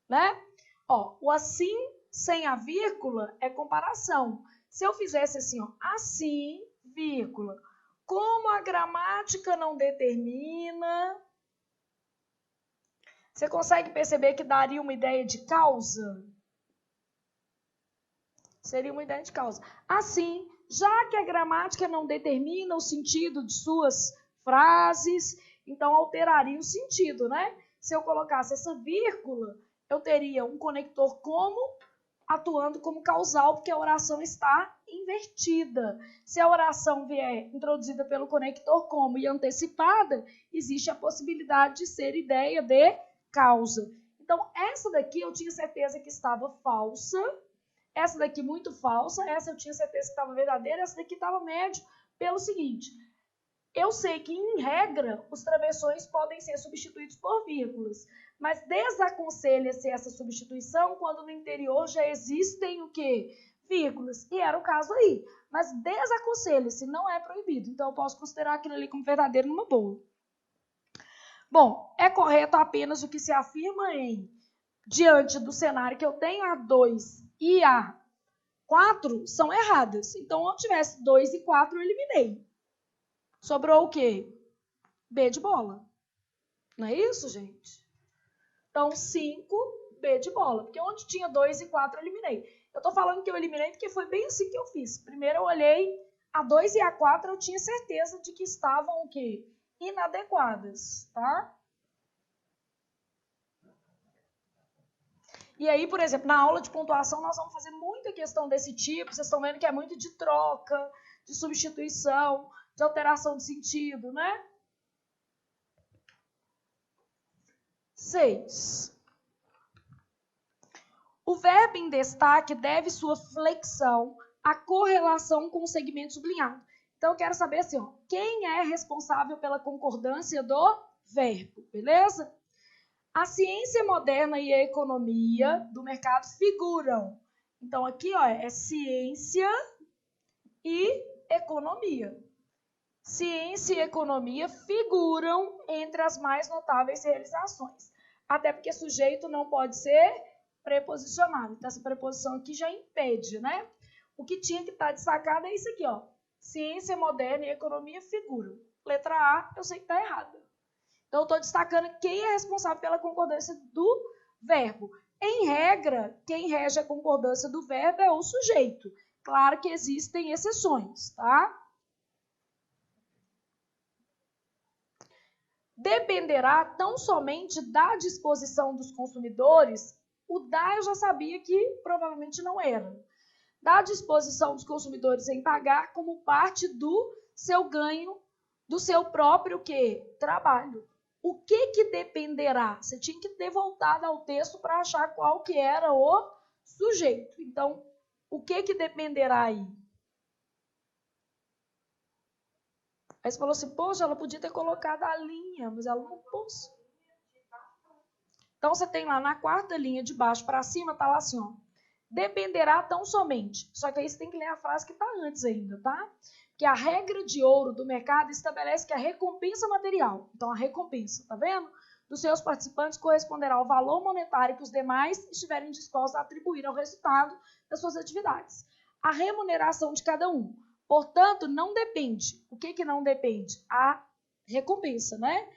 né? Ó, o assim sem a vírgula é comparação. Se eu fizesse assim, ó, assim, vírgula, como a gramática não determina, você consegue perceber que daria uma ideia de causa? Seria uma ideia de causa. Assim, já que a gramática não determina o sentido de suas frases, então alteraria o sentido, né? Se eu colocasse essa vírgula, eu teria um conector como atuando como causal, porque a oração está invertida. Se a oração vier introduzida pelo conector como e antecipada, existe a possibilidade de ser ideia de causa. Então, essa daqui eu tinha certeza que estava falsa, essa daqui muito falsa, essa eu tinha certeza que estava verdadeira, essa daqui estava médio, pelo seguinte, eu sei que, em regra, os travessões podem ser substituídos por vírgulas, mas desaconselha-se essa substituição quando no interior já existem o quê? Vírgulas, e era o caso aí. Mas desaconselha-se, não é proibido, então eu posso considerar aquilo ali como verdadeiro numa boa. Bom, é correto apenas o que se afirma em, diante do cenário que eu tenho, a 2 e a 4 são erradas. Então, onde tivesse 2 e 4, eu eliminei. Sobrou o quê? B de bola. Não é isso, gente? Então, 5, B de bola. Porque onde tinha 2 e 4, eu eliminei. Eu tô falando que eu eliminei porque foi bem assim que eu fiz. Primeiro eu olhei a 2 e a 4, eu tinha certeza de que estavam o quê? Inadequadas, tá? E aí, por exemplo, na aula de pontuação, nós vamos fazer muita questão desse tipo. Vocês estão vendo que é muito de troca, de substituição, de alteração de sentido, né? 6. O verbo em destaque deve sua flexão à correlação com o segmento sublinhado. Então, eu quero saber assim, ó, quem é responsável pela concordância do verbo, beleza? A ciência moderna e a economia do mercado figuram. Então, aqui ó, é ciência e economia. Ciência e economia figuram entre as mais notáveis realizações. Até porque sujeito não pode ser preposicionado. Então, essa preposição aqui já impede, né? O que tinha que estar destacado é isso aqui, ó. Ciência moderna e economia figuram. Letra A, eu sei que está errada. Então, eu estou destacando quem é responsável pela concordância do verbo. Em regra, quem rege a concordância do verbo é o sujeito. Claro que existem exceções, tá? Dependerá tão somente da disposição dos consumidores. O da eu já sabia que provavelmente não era. Da disposição dos consumidores em pagar como parte do seu ganho, do seu próprio quê? Trabalho. O que dependerá? Você tinha que ter voltado ao texto para achar qual que era o sujeito. Então, o que dependerá aí? Aí você falou assim, poxa, ela podia ter colocado a linha, mas ela não pôs. Então, você tem lá na quarta linha, de baixo para cima, tá lá assim, ó. Dependerá tão somente. Só que aí você tem que ler a frase que está antes ainda, tá? Que a regra de ouro do mercado estabelece que a recompensa material, então a recompensa, tá vendo? Dos seus participantes corresponderá ao valor monetário que os demais estiverem dispostos a atribuir ao resultado das suas atividades. A remuneração de cada um. Portanto, não depende. O que não depende? A recompensa, né?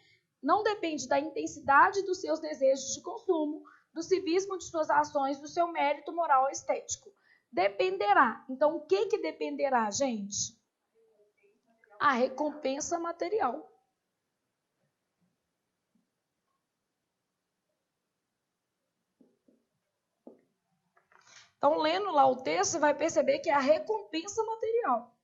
Não depende da intensidade dos seus desejos de consumo, do civismo de suas ações, do seu mérito moral ou estético. Dependerá. Então, o que dependerá, gente? A recompensa material. Então, lendo lá o texto, você vai perceber que é a recompensa material.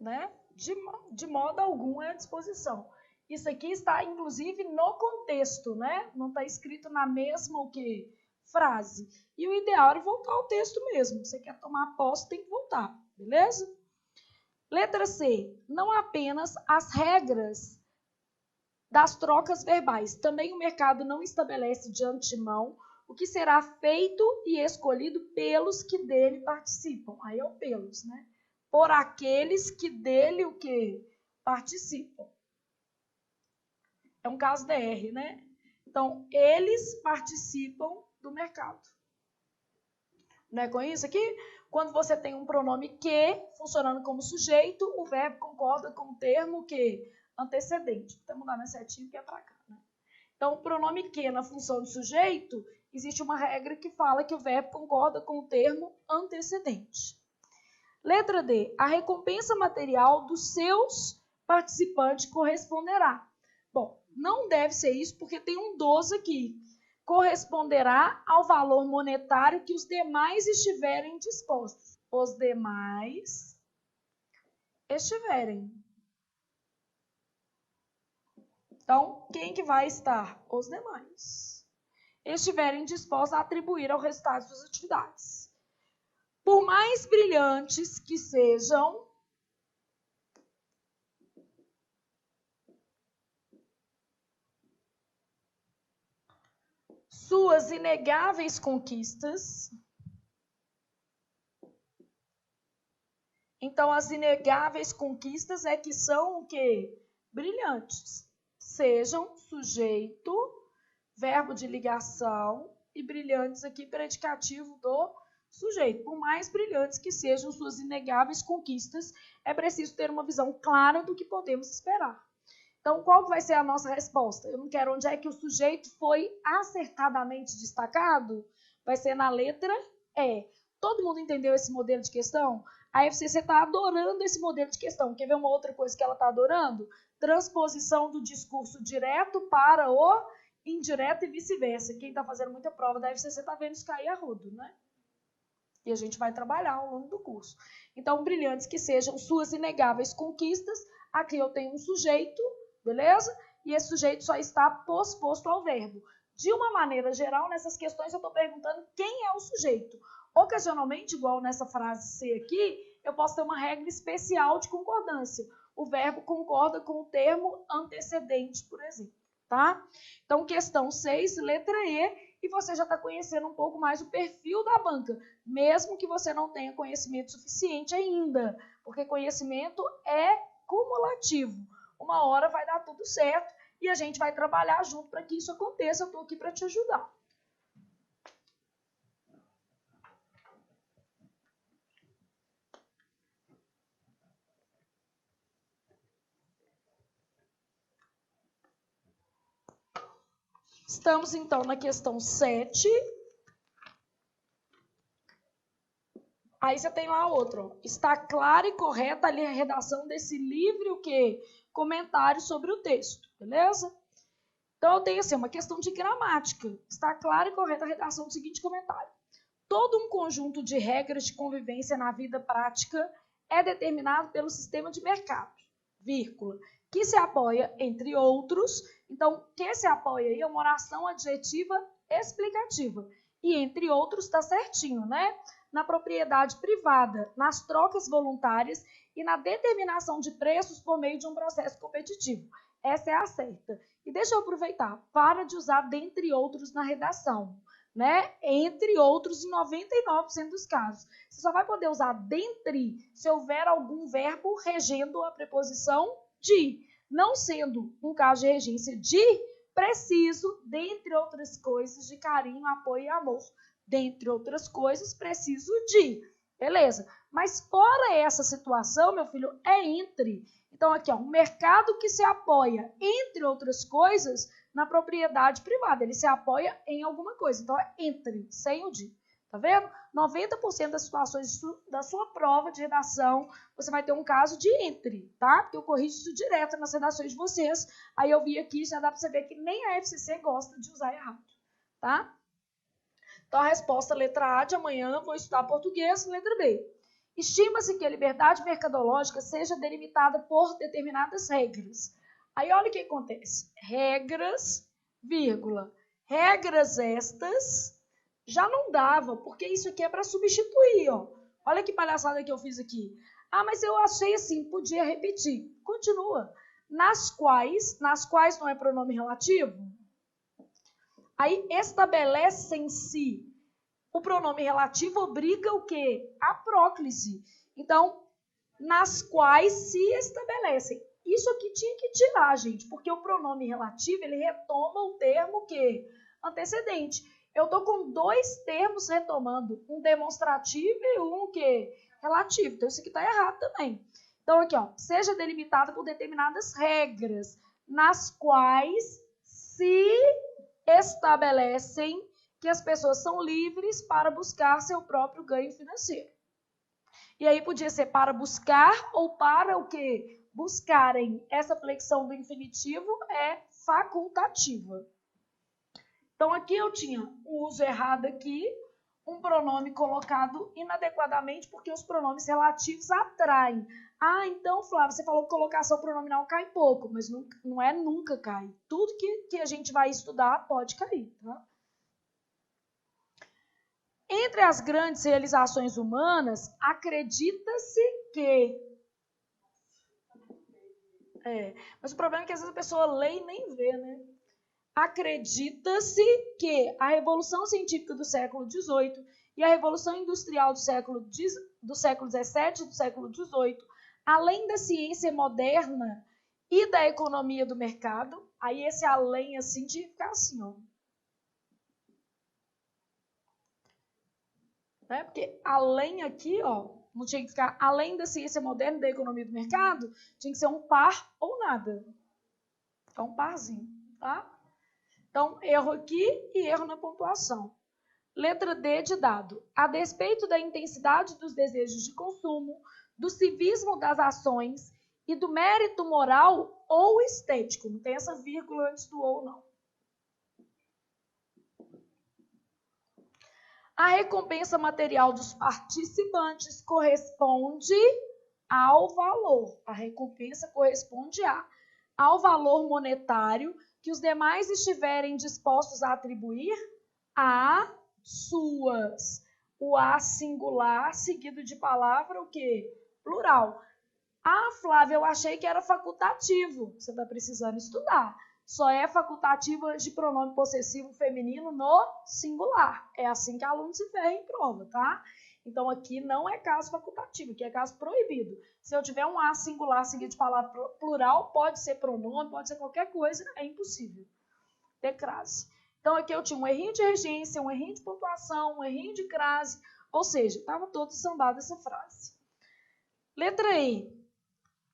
Né? De modo algum é à disposição. Isso aqui está, inclusive, no contexto, né? Não está escrito na mesma o quê? Frase. E o ideal é voltar ao texto mesmo. Você quer tomar posse, tem que voltar, beleza? Letra C. Não apenas as regras das trocas verbais. Também o mercado não estabelece de antemão o que será feito e escolhido pelos que dele participam. Aí é o pelos, né? Por aqueles que dele o quê? Participam. É um caso DR, né? Então, eles participam do mercado. Não é com isso aqui? Quando você tem um pronome que funcionando como sujeito, o verbo concorda com o termo que antecedente. Vou mudar minha setinha que é para cá, né? Então, o pronome que na função de sujeito, existe uma regra que fala que o verbo concorda com o termo antecedente. Letra D. A recompensa material dos seus participantes corresponderá. Bom, não deve ser isso porque tem um 12 aqui. Corresponderá ao valor monetário que os demais estiverem dispostos. Os demais estiverem. Então, quem que vai estar? Os demais. Estiverem dispostos a atribuir ao resultado de suas atividades. Por mais brilhantes que sejam, suas inegáveis conquistas. Então, as inegáveis conquistas é que são o quê? Brilhantes. Sejam sujeito, verbo de ligação e brilhantes aqui predicativo do sujeito. Por mais brilhantes que sejam suas inegáveis conquistas, é preciso ter uma visão clara do que podemos esperar. Então, qual vai ser a nossa resposta? Eu não quero onde é que o sujeito foi acertadamente destacado? Vai ser na letra E. Todo mundo entendeu esse modelo de questão? A FCC está adorando esse modelo de questão. Quer ver uma outra coisa que ela está adorando? Transposição do discurso direto para o indireto e vice-versa. Quem está fazendo muita prova da FCC está vendo isso cair a rodo, né? E a gente vai trabalhar ao longo do curso. Então, brilhantes que sejam suas inegáveis conquistas. Aqui eu tenho um sujeito, beleza? E esse sujeito só está posposto ao verbo. De uma maneira geral, nessas questões eu estou perguntando quem é o sujeito. Ocasionalmente, igual nessa frase C aqui, eu posso ter uma regra especial de concordância. O verbo concorda com o termo antecedente, por exemplo, tá? Então, questão 6, letra E, e você já está conhecendo um pouco mais o perfil da banca, mesmo que você não tenha conhecimento suficiente ainda, porque conhecimento é cumulativo. Uma hora vai dar tudo certo e a gente vai trabalhar junto para que isso aconteça. Eu estou aqui para te ajudar. Estamos, então, na questão 7. Aí você tem lá outro. Está clara e correta ali a redação desse livre o quê? Comentário sobre o texto, beleza? Então, eu tenho assim, uma questão de gramática. Está clara e correta a redação do seguinte comentário. Todo um conjunto de regras de convivência na vida prática é determinado pelo sistema de mercado, vírgula, que se apoia, entre outros. Então, que se apoia aí é uma oração adjetiva explicativa. E, entre outros, está certinho, né? na propriedade privada, nas trocas voluntárias e na determinação de preços por meio de um processo competitivo. Essa é a certa. E deixa eu aproveitar, para de usar dentre outros na redação, né? Entre outros em 99% dos casos. Você só vai poder usar dentre se houver algum verbo regendo a preposição de. Não sendo um caso de regência de, preciso, dentre outras coisas, de carinho, apoio e amor. Dentre outras coisas, preciso de. Beleza? Mas fora essa situação, meu filho, é entre. Então, aqui, ó, um mercado que se apoia, entre outras coisas, na propriedade privada. Ele se apoia em alguma coisa. Então, é entre, sem o de. Tá vendo? 90% das situações da sua prova de redação, você vai ter um caso de entre, tá? Porque eu corrijo isso direto nas redações de vocês. Aí eu vi aqui, já dá para você ver que nem a FCC gosta de usar errado, tá? Então, a resposta letra A de amanhã, vou estudar português, letra B. Estima-se que a liberdade mercadológica seja delimitada por determinadas regras. Aí, olha o que acontece. Regras, vírgula. Regras estas já não dava, porque isso aqui é para substituir, ó. Olha que palhaçada que eu fiz aqui. Ah, mas eu achei assim, podia repetir. Continua. Nas quais não é pronome relativo? Aí estabelece-se. O pronome relativo obriga o quê? A próclise. Então, nas quais se estabelecem. Isso aqui tinha que tirar, gente, porque o pronome relativo, ele retoma o termo que? Antecedente. Eu estou com dois termos retomando, um demonstrativo e um que? Relativo. Então, isso aqui está errado também. Então, aqui, ó, seja delimitado por determinadas regras, nas quais se estabelecem que as pessoas são livres para buscar seu próprio ganho financeiro. E aí podia ser para buscar ou para o quê? Buscarem. Essa flexão do infinitivo é facultativa. Então, aqui eu tinha o uso errado aqui, um pronome colocado inadequadamente, porque os pronomes relativos atraem. Ah, então, Flávia, você falou que colocação pronominal cai pouco, mas não é nunca cai. Tudo que a gente vai estudar pode cair, tá? Entre as grandes realizações humanas, acredita-se que... mas o problema é que às vezes a pessoa lê e nem vê, né? Acredita-se que a Revolução Científica do século XVIII e a Revolução Industrial do século XVII e do século XVIII, além da ciência moderna e da economia do mercado, aí esse além assim tinha que ficar assim, ó. Né? Porque além aqui, ó, não tinha que ficar além da ciência moderna e da economia do mercado, tinha que ser um par ou nada. Então, um parzinho, tá? Então, erro aqui e erro na pontuação. Letra D de dado. A despeito da intensidade dos desejos de consumo, do civismo das ações e do mérito moral ou estético. Não tem essa vírgula antes do ou, não. A recompensa material dos participantes corresponde ao valor. A recompensa corresponde ao valor monetário que os demais estiverem dispostos a atribuir a suas. O a singular seguido de palavra o quê? Plural. Ah, Flávia, eu achei que era facultativo. Você está precisando estudar. Só é facultativa de pronome possessivo feminino no singular. É assim que aluno se ferra em prova, tá? Então, aqui não é caso facultativo, aqui é caso proibido. Se eu tiver um a singular seguido de palavra plural, pode ser pronome, pode ser qualquer coisa, é impossível ter crase. Então, aqui eu tinha um errinho de regência, um errinho de pontuação, um errinho de crase, ou seja, estava todo sambado essa frase. Letra E.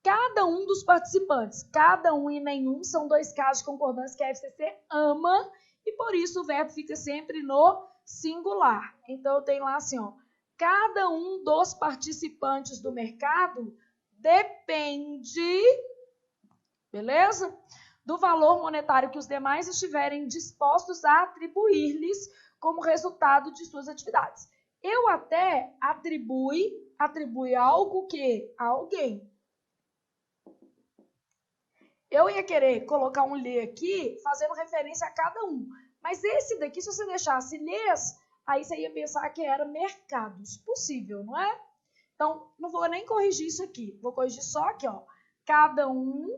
Cada um dos participantes, cada um e nenhum, são dois casos de concordância que a FCC ama e por isso o verbo fica sempre no singular. Então, eu tenho lá assim, ó, cada um dos participantes do mercado depende, beleza? Do valor monetário que os demais estiverem dispostos a atribuir-lhes como resultado de suas atividades. Eu até atribui algo que a alguém. Eu ia querer colocar um lê aqui, fazendo referência a cada um. Mas esse daqui, se você deixasse lês, aí você ia pensar que era mercados. Possível, não é? Então, não vou nem corrigir isso aqui. Vou corrigir só aqui, ó. Cada um,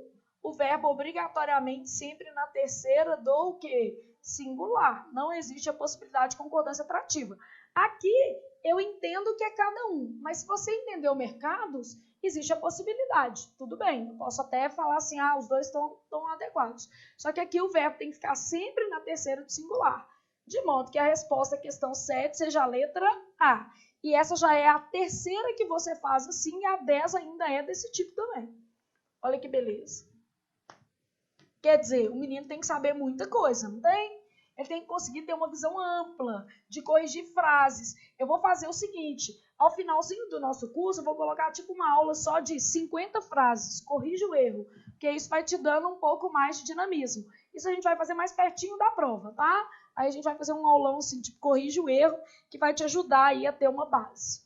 o verbo obrigatoriamente sempre na terceira do quê? Singular. Não existe a possibilidade de concordância atrativa. Aqui, eu entendo que é cada um. Mas se você entendeu mercados, existe a possibilidade. Tudo bem. Eu posso até falar assim, os dois estão adequados. Só que aqui o verbo tem que ficar sempre na terceira do singular. De modo que a resposta à questão 7 seja a letra A. E essa já é a terceira que você faz assim, e a 10 ainda é desse tipo também. Olha que beleza. Quer dizer, o menino tem que saber muita coisa, não tem? Ele tem que conseguir ter uma visão ampla, de corrigir frases. Eu vou fazer o seguinte, ao finalzinho do nosso curso, eu vou colocar tipo uma aula só de 50 frases, corrige o erro, porque isso vai te dando um pouco mais de dinamismo. Isso a gente vai fazer mais pertinho da prova, tá? Aí a gente vai fazer um aulão assim, tipo, corrige o erro, que vai te ajudar aí a ter uma base.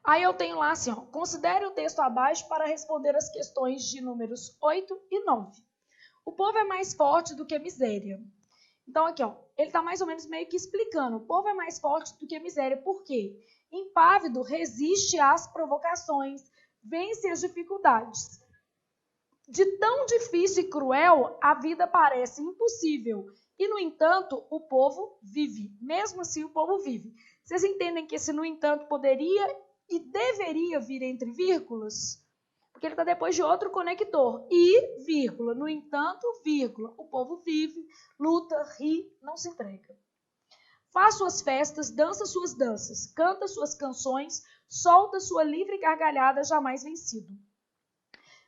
Aí eu tenho lá assim, ó, considere o texto abaixo para responder as questões de números 8 e 9. O povo é mais forte do que a miséria. Então aqui, ó, ele está mais ou menos meio que explicando. O povo é mais forte do que a miséria. Por quê? Impávido resiste às provocações, vence as dificuldades. De tão difícil e cruel, a vida parece impossível. E, no entanto, o povo vive. Mesmo assim, o povo vive. Vocês entendem que esse, no entanto, poderia e deveria vir entre vírgulas? Porque ele está depois de outro conector. E, vírgula. No entanto, vírgula. O povo vive, luta, ri, não se entrega. Faz suas festas, dança suas danças, canta suas canções, solta sua livre gargalhada jamais vencido.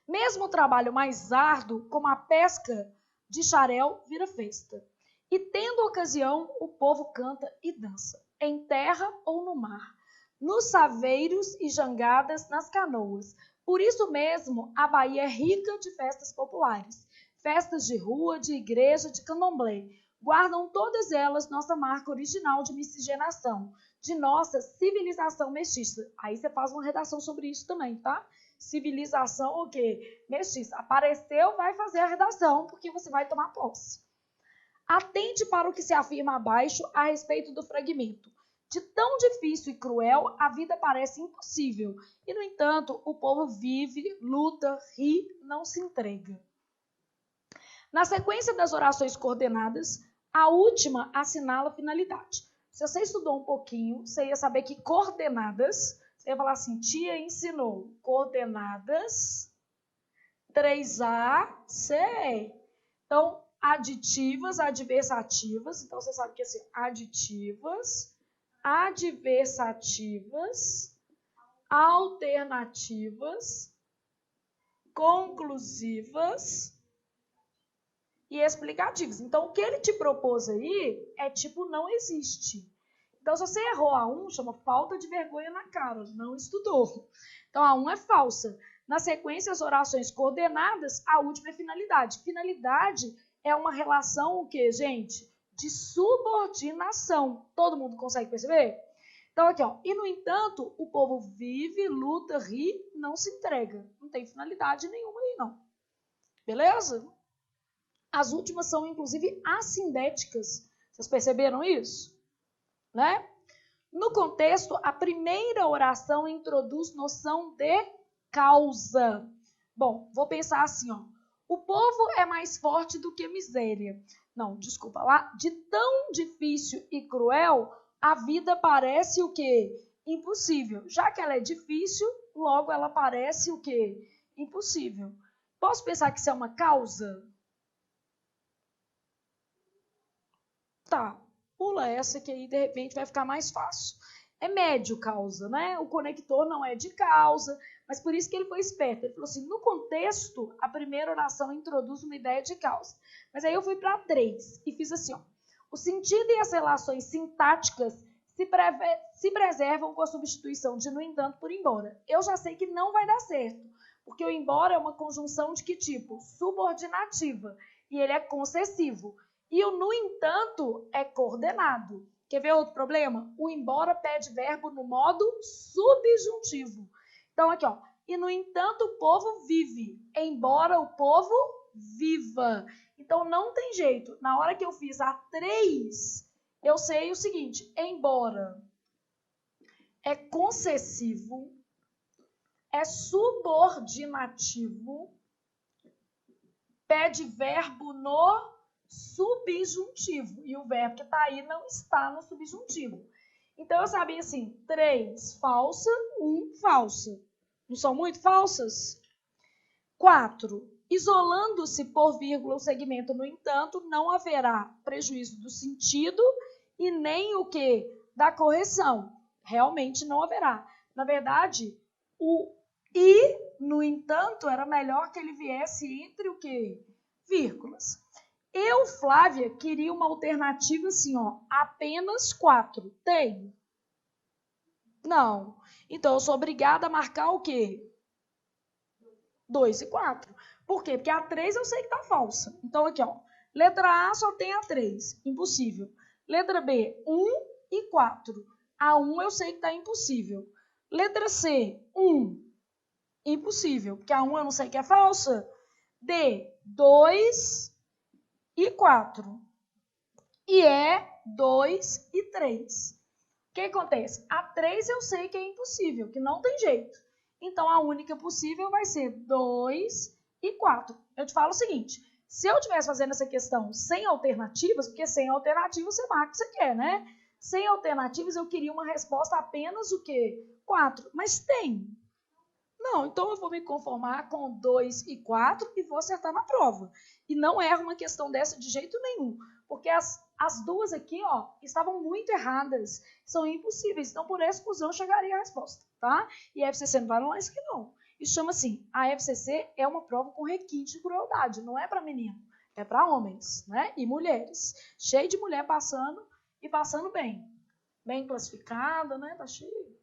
Mesmo o trabalho mais árduo, como a pesca de xarel, vira festa. E tendo ocasião, o povo canta e dança, em terra ou no mar, nos saveiros e jangadas, nas canoas. Por isso mesmo, a Bahia é rica de festas populares, festas de rua, de igreja, de candomblé. Guardam todas elas nossa marca original de miscigenação, de nossa civilização mestiça. Aí você faz uma redação sobre isso também, tá? Civilização o quê? Mestiça. Apareceu, vai fazer a redação, porque você vai tomar posse. Atente para o que se afirma abaixo a respeito do fragmento. De tão difícil e cruel, a vida parece impossível. E, no entanto, o povo vive, luta, ri, não se entrega. Na sequência das orações coordenadas, a última assinala a finalidade. Se você estudou um pouquinho, você ia saber que coordenadas... Você ia falar assim, tia ensinou coordenadas 3A, CE. Então, aditivas, adversativas. Então, você sabe que assim, aditivas, adversativas, alternativas, conclusivas e explicativas. Então, o que ele te propôs aí é tipo não existe. Então, se você errou a 1, chama falta de vergonha na cara, não estudou. Então, a 1 é falsa. Na sequência, as orações coordenadas, a última é finalidade. Finalidade é uma relação, o quê, gente? De subordinação. Todo mundo consegue perceber? Então, aqui, ó. E, no entanto, o povo vive, luta, ri, não se entrega. Não tem finalidade nenhuma aí, não. Beleza? As últimas são, inclusive, assindéticas. Vocês perceberam isso? Né? No contexto, a primeira oração introduz noção de causa. Bom, vou pensar assim, ó. O povo é mais forte do que a miséria. Não, desculpa lá. De tão difícil e cruel, a vida parece o quê? Impossível. Já que ela é difícil, logo ela parece o quê? Impossível. Posso pensar que isso é uma causa? Tá. Pula essa que aí de repente vai ficar mais fácil. É médio causa, né? O conector não é de causa, mas por isso que ele foi esperto. Ele falou assim, no contexto, a primeira oração introduz uma ideia de causa. Mas aí eu fui para 3 e fiz assim, ó. O sentido e as relações sintáticas se preservam com a substituição de no entanto por embora. Eu já sei que não vai dar certo, porque o embora é uma conjunção de que tipo? Subordinativa, e ele é concessivo. E o no entanto é coordenado. Quer ver outro problema? O embora pede verbo no modo subjuntivo. Então aqui, ó. E no entanto o povo vive, embora o povo viva. Então, não tem jeito. Na hora que eu fiz a 3, eu sei o seguinte, embora é concessivo, é subordinativo, pede verbo no subjuntivo. E o verbo que está aí não está no subjuntivo. Então, eu sabia assim, 3, falsa, 1, falsa. Não são muito falsas? 4, isolando-se por vírgula o segmento, no entanto, não haverá prejuízo do sentido e nem o que? Da correção. Realmente não haverá. Na verdade, o e, no entanto, era melhor que ele viesse entre o quê? Vírgulas. Eu, Flávia, queria uma alternativa assim, ó, apenas 4. Tem? Não. Então, eu sou obrigada a marcar o quê? 2 e 4. Por quê? Porque a 3 eu sei que está falsa. Então, aqui, ó, letra A só tem a 3. Impossível. Letra B, 1 e 4. A 1 eu sei que está impossível. Letra C, 1. Impossível, porque a 1 eu não sei que é falsa. D, 2 e 4. E é 2 e 3. O que acontece? A 3 eu sei que é impossível, que não tem jeito. Então, a única possível vai ser 2 e 4. Eu te falo o seguinte, se eu estivesse fazendo essa questão sem alternativas, porque sem alternativas você marca o que você quer, né? Sem alternativas eu queria uma resposta apenas o quê? 4. Mas tem. Não, então eu vou me conformar com 2 e 4 e vou acertar na prova. E não erro uma questão dessa de jeito nenhum, porque as duas aqui, ó, estavam muito erradas, são impossíveis. Então, por exclusão, chegaria a resposta, tá? E a FCC não vai anular isso aqui, não. Isso chama assim, a FCC é uma prova com requinte de crueldade, não é para menino, é para homens, né? E mulheres. Cheio de mulher passando e passando bem. Bem classificada, né? Tá cheio.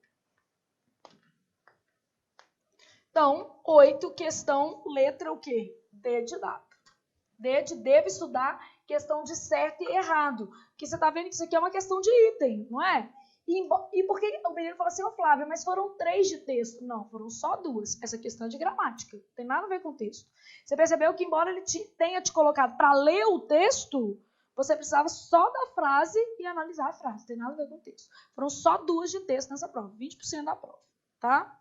Então, 8, questão, letra o quê? D de dado. D de deve estudar questão de certo e errado. Porque você está vendo que isso aqui é uma questão de item, não é? E por que o menino falou assim, ô Flávia, mas foram 3 de texto? Não, foram só 2. Essa questão é de gramática, não tem nada a ver com o texto. Você percebeu que, embora ele tenha te colocado para ler o texto, você precisava só da frase e analisar a frase, não tem nada a ver com o texto. Foram só 2 de texto nessa prova, 20% da prova, tá?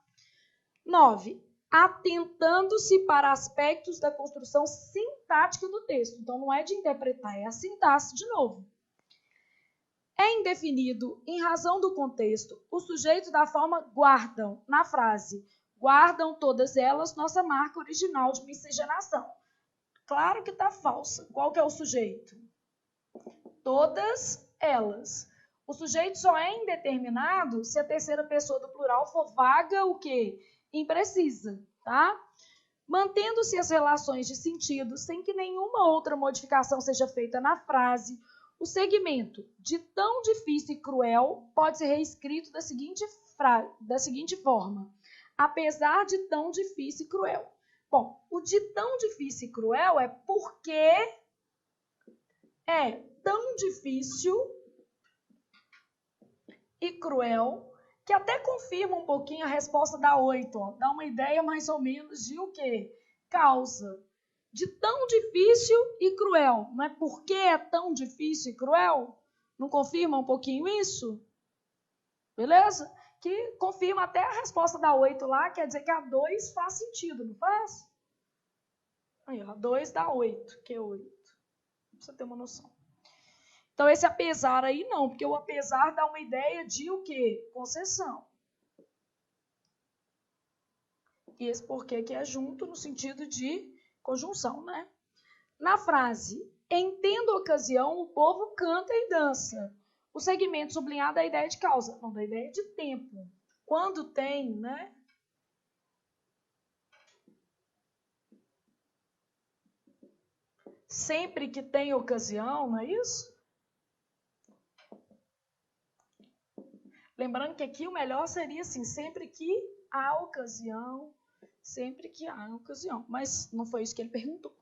9. Atentando-se para aspectos da construção sintática do texto. Então, não é de interpretar, é a sintaxe de novo. É indefinido, em razão do contexto, o sujeito da forma guardam, na frase, guardam todas elas nossa marca original de miscigenação. Claro que está falsa. Qual que é o sujeito? Todas elas. O sujeito só é indeterminado se a terceira pessoa do plural for vaga, o quê? Imprecisa, tá? Mantendo-se as relações de sentido sem que nenhuma outra modificação seja feita na frase, o segmento de tão difícil e cruel pode ser reescrito da seguinte forma. Apesar de tão difícil e cruel. Bom, o de tão difícil e cruel é porque é tão difícil e cruel que até confirma um pouquinho a resposta da 8, ó. Dá uma ideia mais ou menos de o quê? Causa. De tão difícil e cruel. Não é porque é tão difícil e cruel? Não confirma um pouquinho isso? Beleza? Que confirma até a resposta da 8 lá, quer dizer que a 2 faz sentido, não faz? Aí, ó, 2 dá 8, que é 8. Pra você ter uma noção. Então, esse apesar aí não, porque o apesar dá uma ideia de o quê? Concessão. E esse porquê que é junto no sentido de conjunção, né? Na frase, em tendo ocasião, o povo canta e dança. O segmento sublinhado é a ideia de causa, não da ideia de tempo. Quando tem, né? Sempre que tem ocasião, não é isso? Lembrando que aqui o melhor seria assim, sempre que há ocasião, sempre que há ocasião. Mas não foi isso que ele perguntou.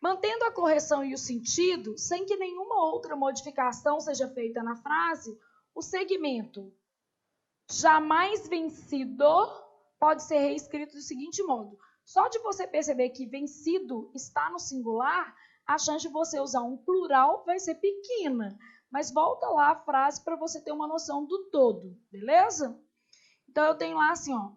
Mantendo a correção e o sentido, sem que nenhuma outra modificação seja feita na frase, o segmento jamais vencido pode ser reescrito do seguinte modo. Só de você perceber que vencido está no singular, a chance de você usar um plural vai ser pequena. Mas volta lá a frase para você ter uma noção do todo, beleza? Então, eu tenho lá assim, ó.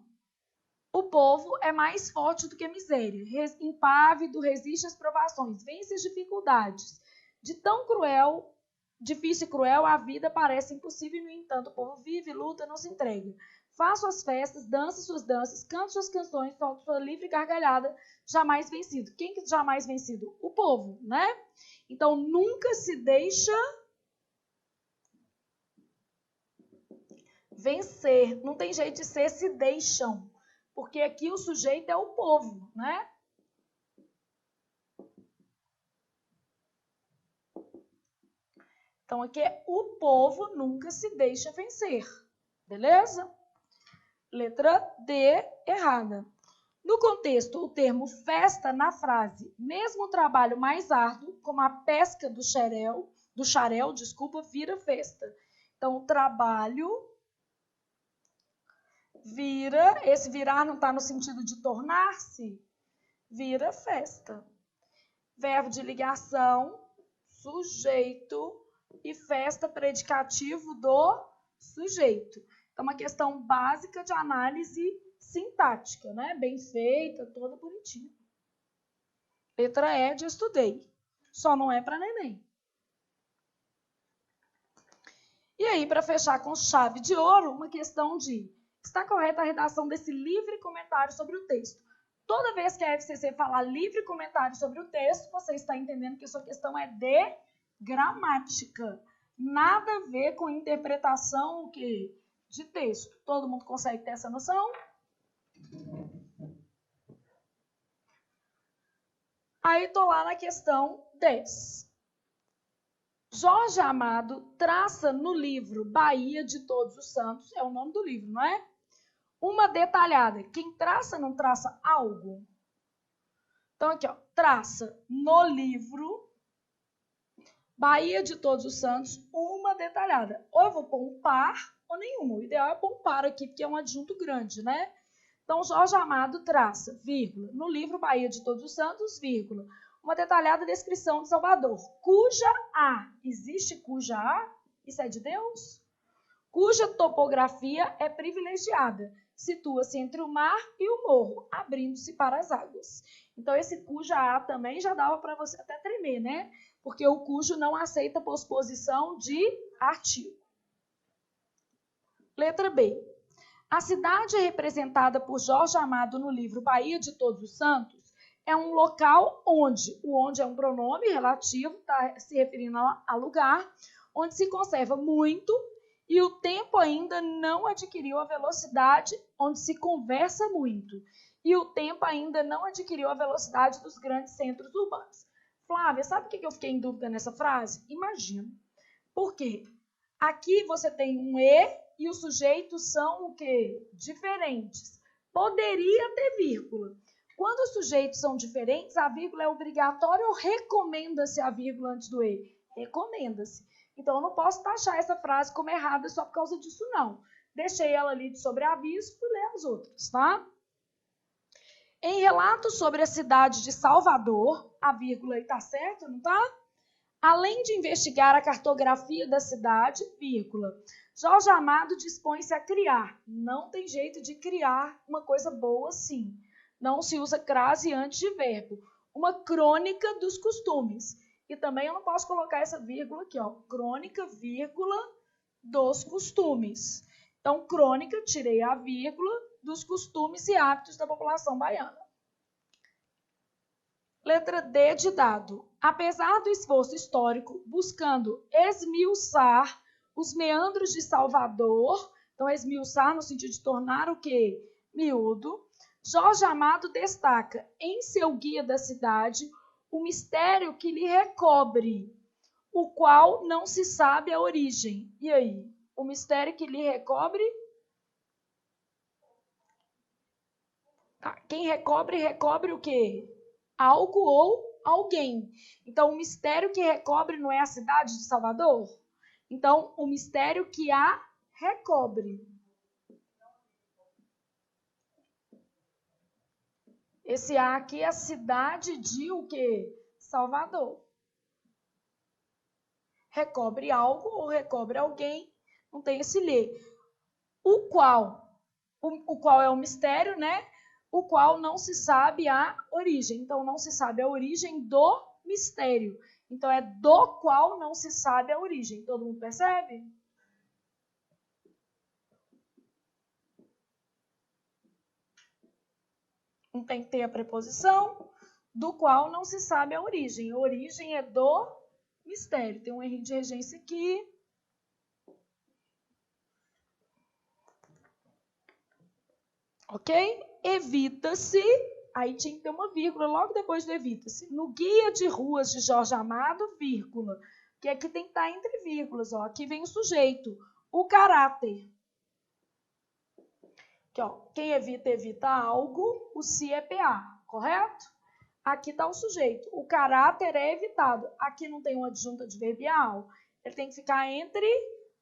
O povo é mais forte do que a miséria, impávido, resiste às provações, vence as dificuldades. De tão cruel, difícil e cruel, a vida parece impossível e, no entanto, o povo vive, luta, não se entrega. Faz suas festas, dança suas danças, canta suas canções, solta sua livre gargalhada, jamais vencido. Quem que jamais vencido? O povo, né? Então, nunca se deixa vencer. Não tem jeito de ser se deixam. Porque aqui o sujeito é o povo, né? Então, aqui é o povo nunca se deixa vencer. Beleza? Letra D, errada. No contexto, o termo festa na frase, mesmo o trabalho mais árduo, como a pesca do xarel, vira festa. Então, o trabalho vira, esse virar não está no sentido de tornar-se, vira festa. Verbo de ligação, sujeito e festa predicativo do sujeito. Então, uma questão básica de análise sintática, né? Bem feita, toda bonitinha. Letra E de estudei. Só não é para neném. E aí, para fechar com chave de ouro, uma questão de: está correta a redação desse livre comentário sobre o texto? Toda vez que a FCC falar livre comentário sobre o texto, você está entendendo que a sua questão é de gramática. Nada a ver com interpretação o quê? De texto. Todo mundo consegue ter essa noção? Aí estou lá na questão 10. Jorge Amado traça no livro Bahia de Todos os Santos, é o nome do livro, não é? Uma detalhada. Quem traça não traça algo? Então aqui, ó, traça no livro Bahia de Todos os Santos uma detalhada. Ou eu vou pôr um par ou nenhuma. O ideal é pôr um par aqui, porque é um adjunto grande, né? Então, Jorge Amado traça, vírgula, no livro Bahia de Todos os Santos, vírgula, uma detalhada descrição de Salvador, cuja A, existe cuja A? Isso é de Deus? Cuja topografia é privilegiada, situa-se entre o mar e o morro, abrindo-se para as águas. Então, esse cuja A também já dava para você até tremer, né? Porque o cujo não aceita posposição de artigo. Letra B. A cidade representada por Jorge Amado no livro Bahia de Todos os Santos é um local onde, o onde é um pronome relativo, está se referindo a lugar, onde se conserva muito e o tempo ainda não adquiriu a velocidade, onde se conversa muito, e o tempo ainda não adquiriu a velocidade dos grandes centros urbanos. Flávia, sabe o que eu fiquei em dúvida nessa frase? Imagino. Por quê? Aqui você tem um E e os sujeitos são o quê? Diferentes. Poderia ter vírgula. Quando os sujeitos são diferentes, a vírgula é obrigatória ou recomenda-se a vírgula antes do E? Recomenda-se. Então, eu não posso taxar essa frase como errada só por causa disso, não. Deixei ela ali de sobreaviso e fui ler as outras, tá? Em relato sobre a cidade de Salvador, a vírgula aí tá certo, não tá? Além de investigar a cartografia da cidade, vírgula, Jorge Amado dispõe-se a criar. Não tem jeito de criar uma coisa boa assim. Não se usa crase antes de verbo. Uma crônica dos costumes. E também eu não posso colocar essa vírgula aqui, ó. Crônica, vírgula, dos costumes. Então, crônica, tirei a vírgula, dos costumes e hábitos da população baiana. Letra D de dado. Apesar do esforço histórico buscando esmiuçar os meandros de Salvador, então esmiuçar no sentido de tornar o quê? Miúdo, Jorge Amado destaca em seu Guia da Cidade o mistério que lhe recobre, o qual não se sabe a origem. E aí? O mistério que lhe recobre? Tá. Quem recobre, recobre o quê? Algo ou alguém. Então, o mistério que recobre não é a cidade de Salvador? Então, o mistério que a recobre. Esse A aqui é a cidade de o quê? Salvador. Recobre algo ou recobre alguém, não tem esse lê. O qual é o mistério, né? O qual não se sabe a origem. Então, não se sabe a origem do mistério. Então, é do qual não se sabe a origem. Todo mundo percebe? Não tem que ter a preposição, do qual não se sabe a origem. A origem é do mistério. Tem um erro de regência aqui. Ok? Evita-se, aí tinha que ter uma vírgula logo depois do evita-se. No Guia de Ruas de Jorge Amado, vírgula. Que aqui tem que estar entre vírgulas, ó. Aqui vem o sujeito, o caráter. Aqui, ó. Quem evita algo, o se é PA, correto? Aqui está o sujeito. O caráter é evitado. Aqui não tem uma adjunta adverbial. Ele tem que ficar entre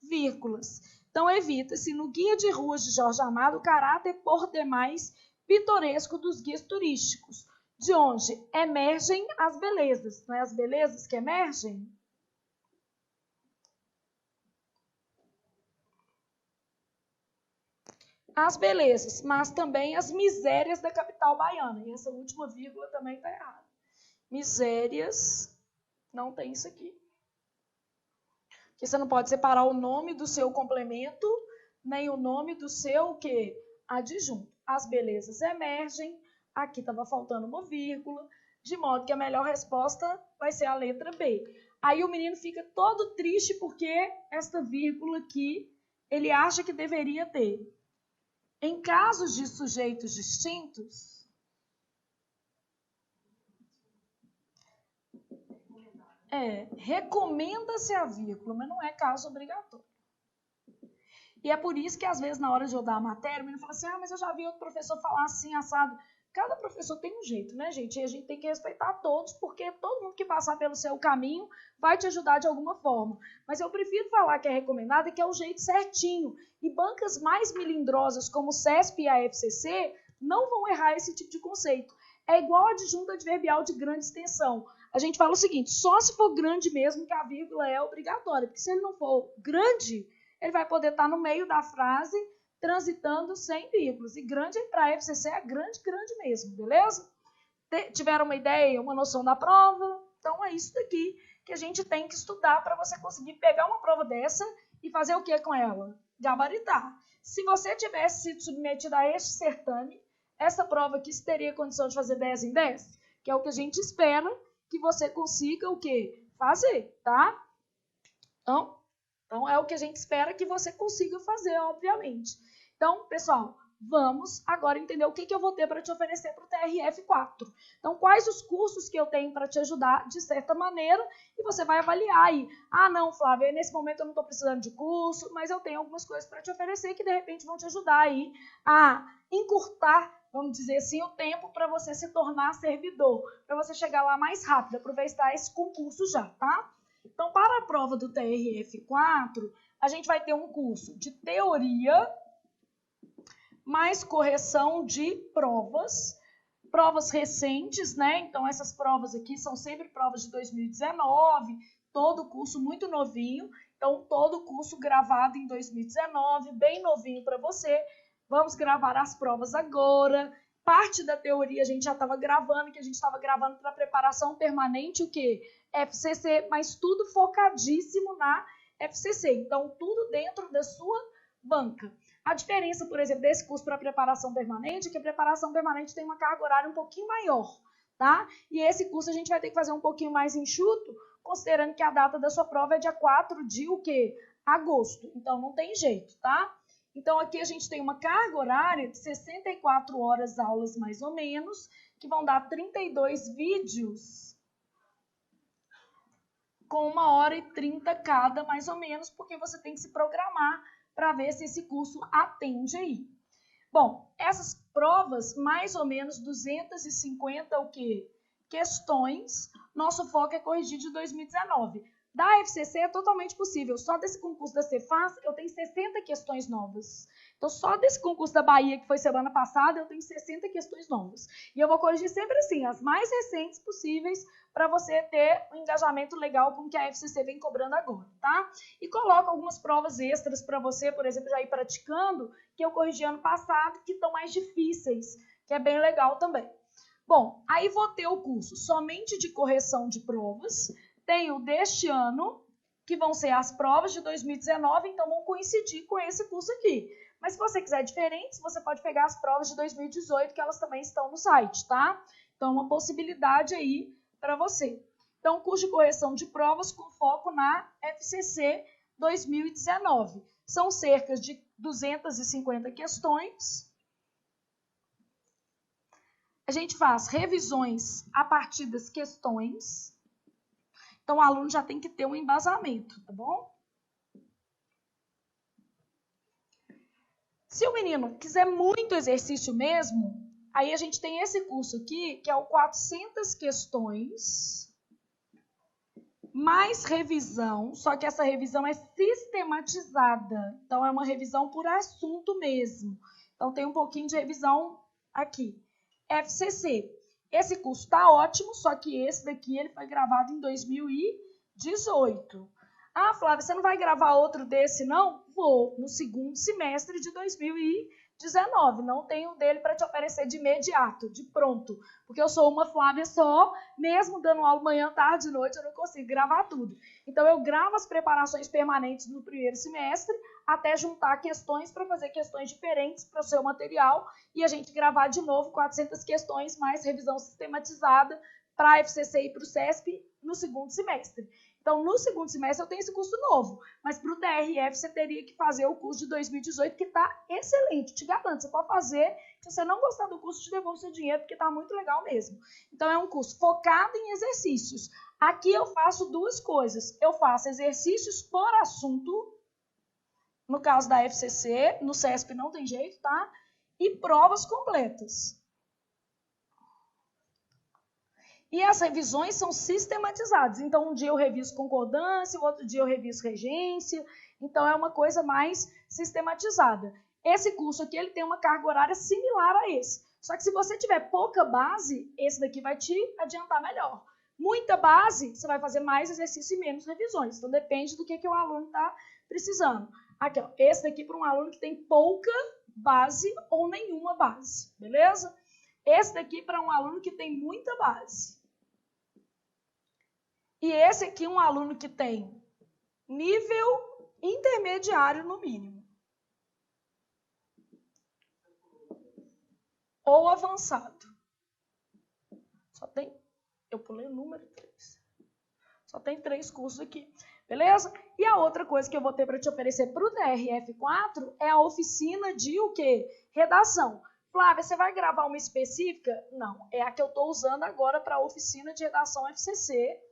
vírgulas. Então, evita-se no Guia de Ruas de Jorge Amado o caráter por demais pitoresco dos guias turísticos, de onde emergem as belezas. Não é as belezas que emergem? As belezas, mas também as misérias da capital baiana. E essa última vírgula também está errada. Misérias, não tem isso aqui. Porque você não pode separar o nome do seu complemento, nem o nome do seu quê? Adjunto. As belezas emergem, aqui estava faltando uma vírgula, de modo que a melhor resposta vai ser a letra B. Aí o menino fica todo triste porque esta vírgula aqui, ele acha que deveria ter. Em casos de sujeitos distintos, recomenda-se a vírgula, mas não é caso obrigatório. E é por isso que, às vezes, na hora de eu dar a matéria, o menino fala assim, mas eu já vi outro professor falar assim, assado. Cada professor tem um jeito, né, gente? E a gente tem que respeitar todos, porque todo mundo que passar pelo seu caminho vai te ajudar de alguma forma. Mas eu prefiro falar que é recomendado e que é o jeito certinho. E bancas mais melindrosas, como o CESP e a FCC, não vão errar esse tipo de conceito. É igual a adjunta adverbial de grande extensão. A gente fala o seguinte, só se for grande mesmo que a vírgula é obrigatória. Porque se ele não for grande, ele vai poder estar no meio da frase, transitando sem vírgulas. E grande para a FCC é grande, grande mesmo, beleza? Tiveram uma ideia, uma noção da prova? Então é isso daqui que a gente tem que estudar para você conseguir pegar uma prova dessa e fazer o que com ela? Gabaritar. Se você tivesse sido submetido a este certame, essa prova aqui você teria condição de fazer 10 em 10, que é o que a gente espera que você consiga o quê? Fazer, tá? Então, é o que a gente espera que você consiga fazer, obviamente. Então, pessoal, vamos agora entender o que eu vou ter para te oferecer para o TRF4. Então, quais os cursos que eu tenho para te ajudar, de certa maneira, e você vai avaliar aí. Não, Flávia, nesse momento eu não estou precisando de curso, mas eu tenho algumas coisas para te oferecer que, de repente, vão te ajudar aí a encurtar, vamos dizer assim, o tempo para você se tornar servidor, para você chegar lá mais rápido, aproveitar esse concurso já, tá? Então, para a prova do TRF4, a gente vai ter um curso de teoria, mais correção de provas recentes, né? Então, essas provas aqui são sempre provas de 2019, todo o curso muito novinho. Então, todo o curso gravado em 2019, bem novinho para você. Vamos gravar as provas agora. Parte da teoria a gente já estava gravando, que a gente estava gravando para preparação permanente, o quê? FCC, mas tudo focadíssimo na FCC. Então, tudo dentro da sua banca. A diferença, por exemplo, desse curso para preparação permanente é que a preparação permanente tem uma carga horária um pouquinho maior, tá? E esse curso a gente vai ter que fazer um pouquinho mais enxuto, considerando que a data da sua prova é dia 4 de o quê? Agosto. Então, não tem jeito, tá? Então, aqui a gente tem uma carga horária de 64 horas aulas, mais ou menos, que vão dar 32 vídeos com 1h30 cada, mais ou menos, porque você tem que se programar para ver se esse curso atende aí. Bom, essas provas, mais ou menos 250 o quê? Questões, nosso foco é corrigir de 2019. Da FCC é totalmente possível, só desse concurso da Cefaz eu tenho 60 questões novas. Então, só desse concurso da Bahia, que foi semana passada, eu tenho 60 questões novas. E eu vou corrigir sempre assim, as mais recentes possíveis, para você ter um engajamento legal com o que a FCC vem cobrando agora, tá? E coloco algumas provas extras para você, por exemplo, já ir praticando, que eu corrigi ano passado, que estão mais difíceis, que é bem legal também. Bom, aí vou ter o curso somente de correção de provas, tenho deste ano, que vão ser as provas de 2019, então vão coincidir com esse curso aqui. Mas se você quiser diferentes, você pode pegar as provas de 2018, que elas também estão no site, tá? Então, uma possibilidade aí para você. Então, curso de correção de provas com foco na FCC 2019. São cerca de 250 questões. A gente faz revisões a partir das questões. Então, o aluno já tem que ter um embasamento, tá bom? Se o menino quiser muito exercício mesmo, aí a gente tem esse curso aqui, que é o 400 questões, mais revisão, só que essa revisão é sistematizada. Então, é uma revisão por assunto mesmo. Então, tem um pouquinho de revisão aqui. FCC. Esse curso está ótimo, só que esse daqui ele foi gravado em 2018. Ah, Flávia, você não vai gravar outro desse, não? Vou, no segundo semestre de 2019. Não tenho dele para te oferecer de imediato, de pronto. Porque eu sou uma Flávia só, mesmo dando aula manhã, tarde e noite, eu não consigo gravar tudo. Então, eu gravo as preparações permanentes no primeiro semestre, até juntar questões para fazer questões diferentes para o seu material e a gente gravar de novo 400 questões mais revisão sistematizada para a FCC e para o CESP no segundo semestre. Então, no segundo semestre, eu tenho esse curso novo, mas para o TRF você teria que fazer o curso de 2018, que está excelente, te garanto. Você pode fazer, se você não gostar do curso, te devolve seu dinheiro, porque está muito legal mesmo. Então, é um curso focado em exercícios. Aqui eu faço duas coisas. Eu faço exercícios por assunto, no caso da FCC, no CESP não tem jeito, tá? E provas completas. E as revisões são sistematizadas. Então, um dia eu reviso concordância, o outro dia eu reviso regência. Então, é uma coisa mais sistematizada. Esse curso aqui ele tem uma carga horária similar a esse. Só que se você tiver pouca base, esse daqui vai te adiantar melhor. Muita base, você vai fazer mais exercício e menos revisões. Então, depende do que o aluno está precisando. Aqui, ó, esse daqui para um aluno que tem pouca base ou nenhuma base, beleza? Esse daqui para um aluno que tem muita base. E esse aqui um aluno que tem nível intermediário no mínimo. Ou avançado. Só tem, eu pulei o número 3. Só tem 3 cursos aqui, beleza? E a outra coisa que eu vou ter para te oferecer para o DRF4 é a oficina de o quê? Redação. Flávia, você vai gravar uma específica? Não, é a que eu estou usando agora para a oficina de redação FCC.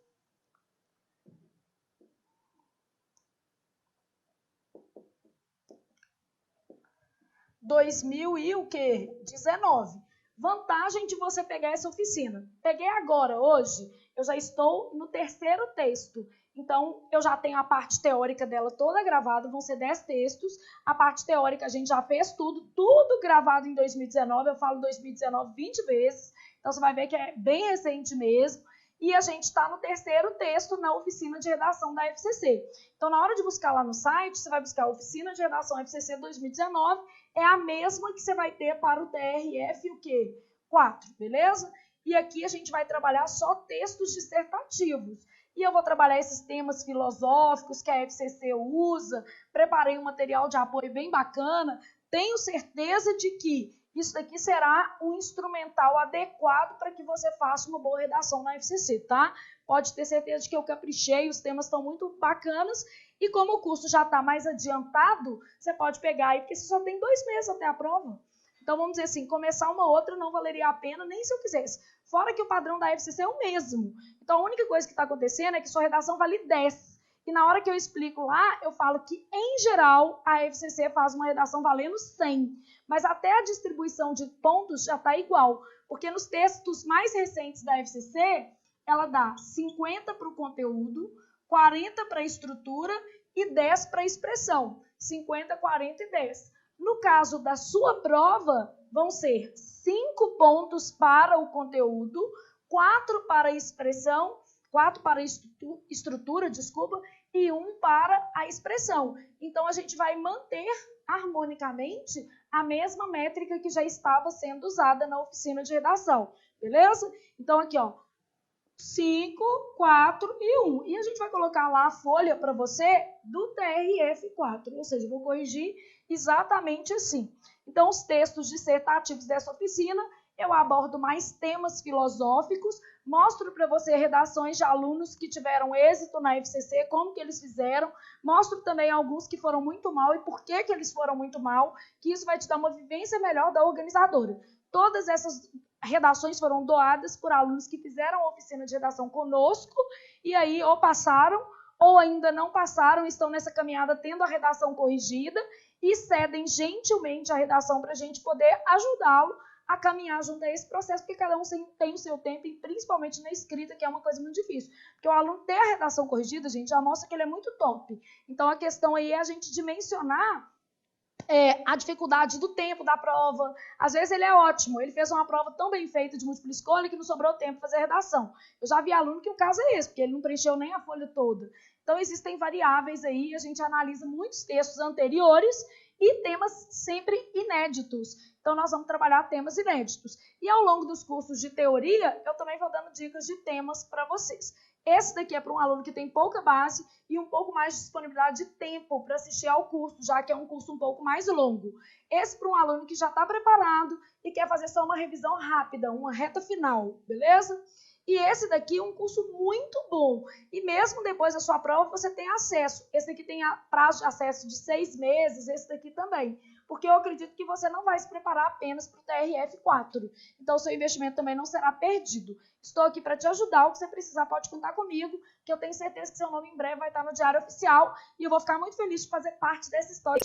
(2019). Vantagem de você pegar essa oficina. Peguei agora, hoje, eu já estou no 3º texto. Então, eu já tenho a parte teórica dela toda gravada, vão ser 10 textos. A parte teórica a gente já fez tudo gravado em 2019. Eu falo 2019 20 vezes, então você vai ver que é bem recente mesmo. E a gente está no 3º texto na oficina de redação da FCC. Então, na hora de buscar lá no site, você vai buscar a oficina de redação FCC 2019, é a mesma que você vai ter para o TRF, o quê? 4, beleza? E aqui a gente vai trabalhar só textos dissertativos. E eu vou trabalhar esses temas filosóficos que a FCC usa, preparei um material de apoio bem bacana, tenho certeza de que isso daqui será um instrumental adequado para que você faça uma boa redação na FCC, tá? Pode ter certeza de que eu caprichei, os temas estão muito bacanas. E como o curso já está mais adiantado, você pode pegar aí, porque você só tem 2 meses até a prova. Então, vamos dizer assim, começar uma outra não valeria a pena, nem se eu quisesse. Fora que o padrão da FCC é o mesmo. Então, a única coisa que está acontecendo é que sua redação vale 10. E na hora que eu explico lá, eu falo que, em geral, a FCC faz uma redação valendo 100. Mas até a distribuição de pontos já está igual. Porque nos textos mais recentes da FCC, ela dá 50 para o conteúdo, 40 para a estrutura e 10 para a expressão. 50, 40 e 10. No caso da sua prova, vão ser 5 pontos para o conteúdo, 4 para a expressão, 4 para a estrutura, desculpa, e 1 para a expressão. Então, a gente vai manter harmonicamente a mesma métrica que já estava sendo usada na oficina de redação, beleza? Então, aqui, ó, 5, 4 e 1. E a gente vai colocar lá a folha para você do TRF4, ou seja, eu vou corrigir exatamente assim. Então, os textos dissertativos dessa oficina, eu abordo mais temas filosóficos, mostro para você redações de alunos que tiveram êxito na FCC, como que eles fizeram, mostro também alguns que foram muito mal e por que eles foram muito mal, que isso vai te dar uma vivência melhor da organizadora. Todas essas redações foram doadas por alunos que fizeram a oficina de redação conosco e aí ou passaram ou ainda não passaram, estão nessa caminhada tendo a redação corrigida e cedem gentilmente a redação para a gente poder ajudá-lo a caminhar junto a esse processo, porque cada um tem o seu tempo, e principalmente na escrita, que é uma coisa muito difícil. Porque o aluno ter a redação corrigida, gente, já mostra que ele é muito top. Então, a questão aí é a gente dimensionar a dificuldade do tempo da prova. Às vezes ele é ótimo, ele fez uma prova tão bem feita de múltipla escolha que não sobrou tempo para fazer a redação. Eu já vi aluno que o caso é esse, porque ele não preencheu nem a folha toda. Então, existem variáveis aí, a gente analisa muitos textos anteriores e temas sempre inéditos. Então, nós vamos trabalhar temas inéditos. E ao longo dos cursos de teoria, eu também vou dando dicas de temas para vocês. Esse daqui é para um aluno que tem pouca base e um pouco mais de disponibilidade de tempo para assistir ao curso, já que é um curso um pouco mais longo. Esse para um aluno que já está preparado e quer fazer só uma revisão rápida, uma reta final, beleza? E esse daqui é um curso muito bom. E mesmo depois da sua prova, você tem acesso. Esse daqui tem prazo de acesso de 6 meses, esse daqui também. Porque eu acredito que você não vai se preparar apenas para o TRF4. Então, seu investimento também não será perdido. Estou aqui para te ajudar. O que você precisar, pode contar comigo, que eu tenho certeza que seu nome em breve vai estar no Diário Oficial. E eu vou ficar muito feliz de fazer parte dessa história.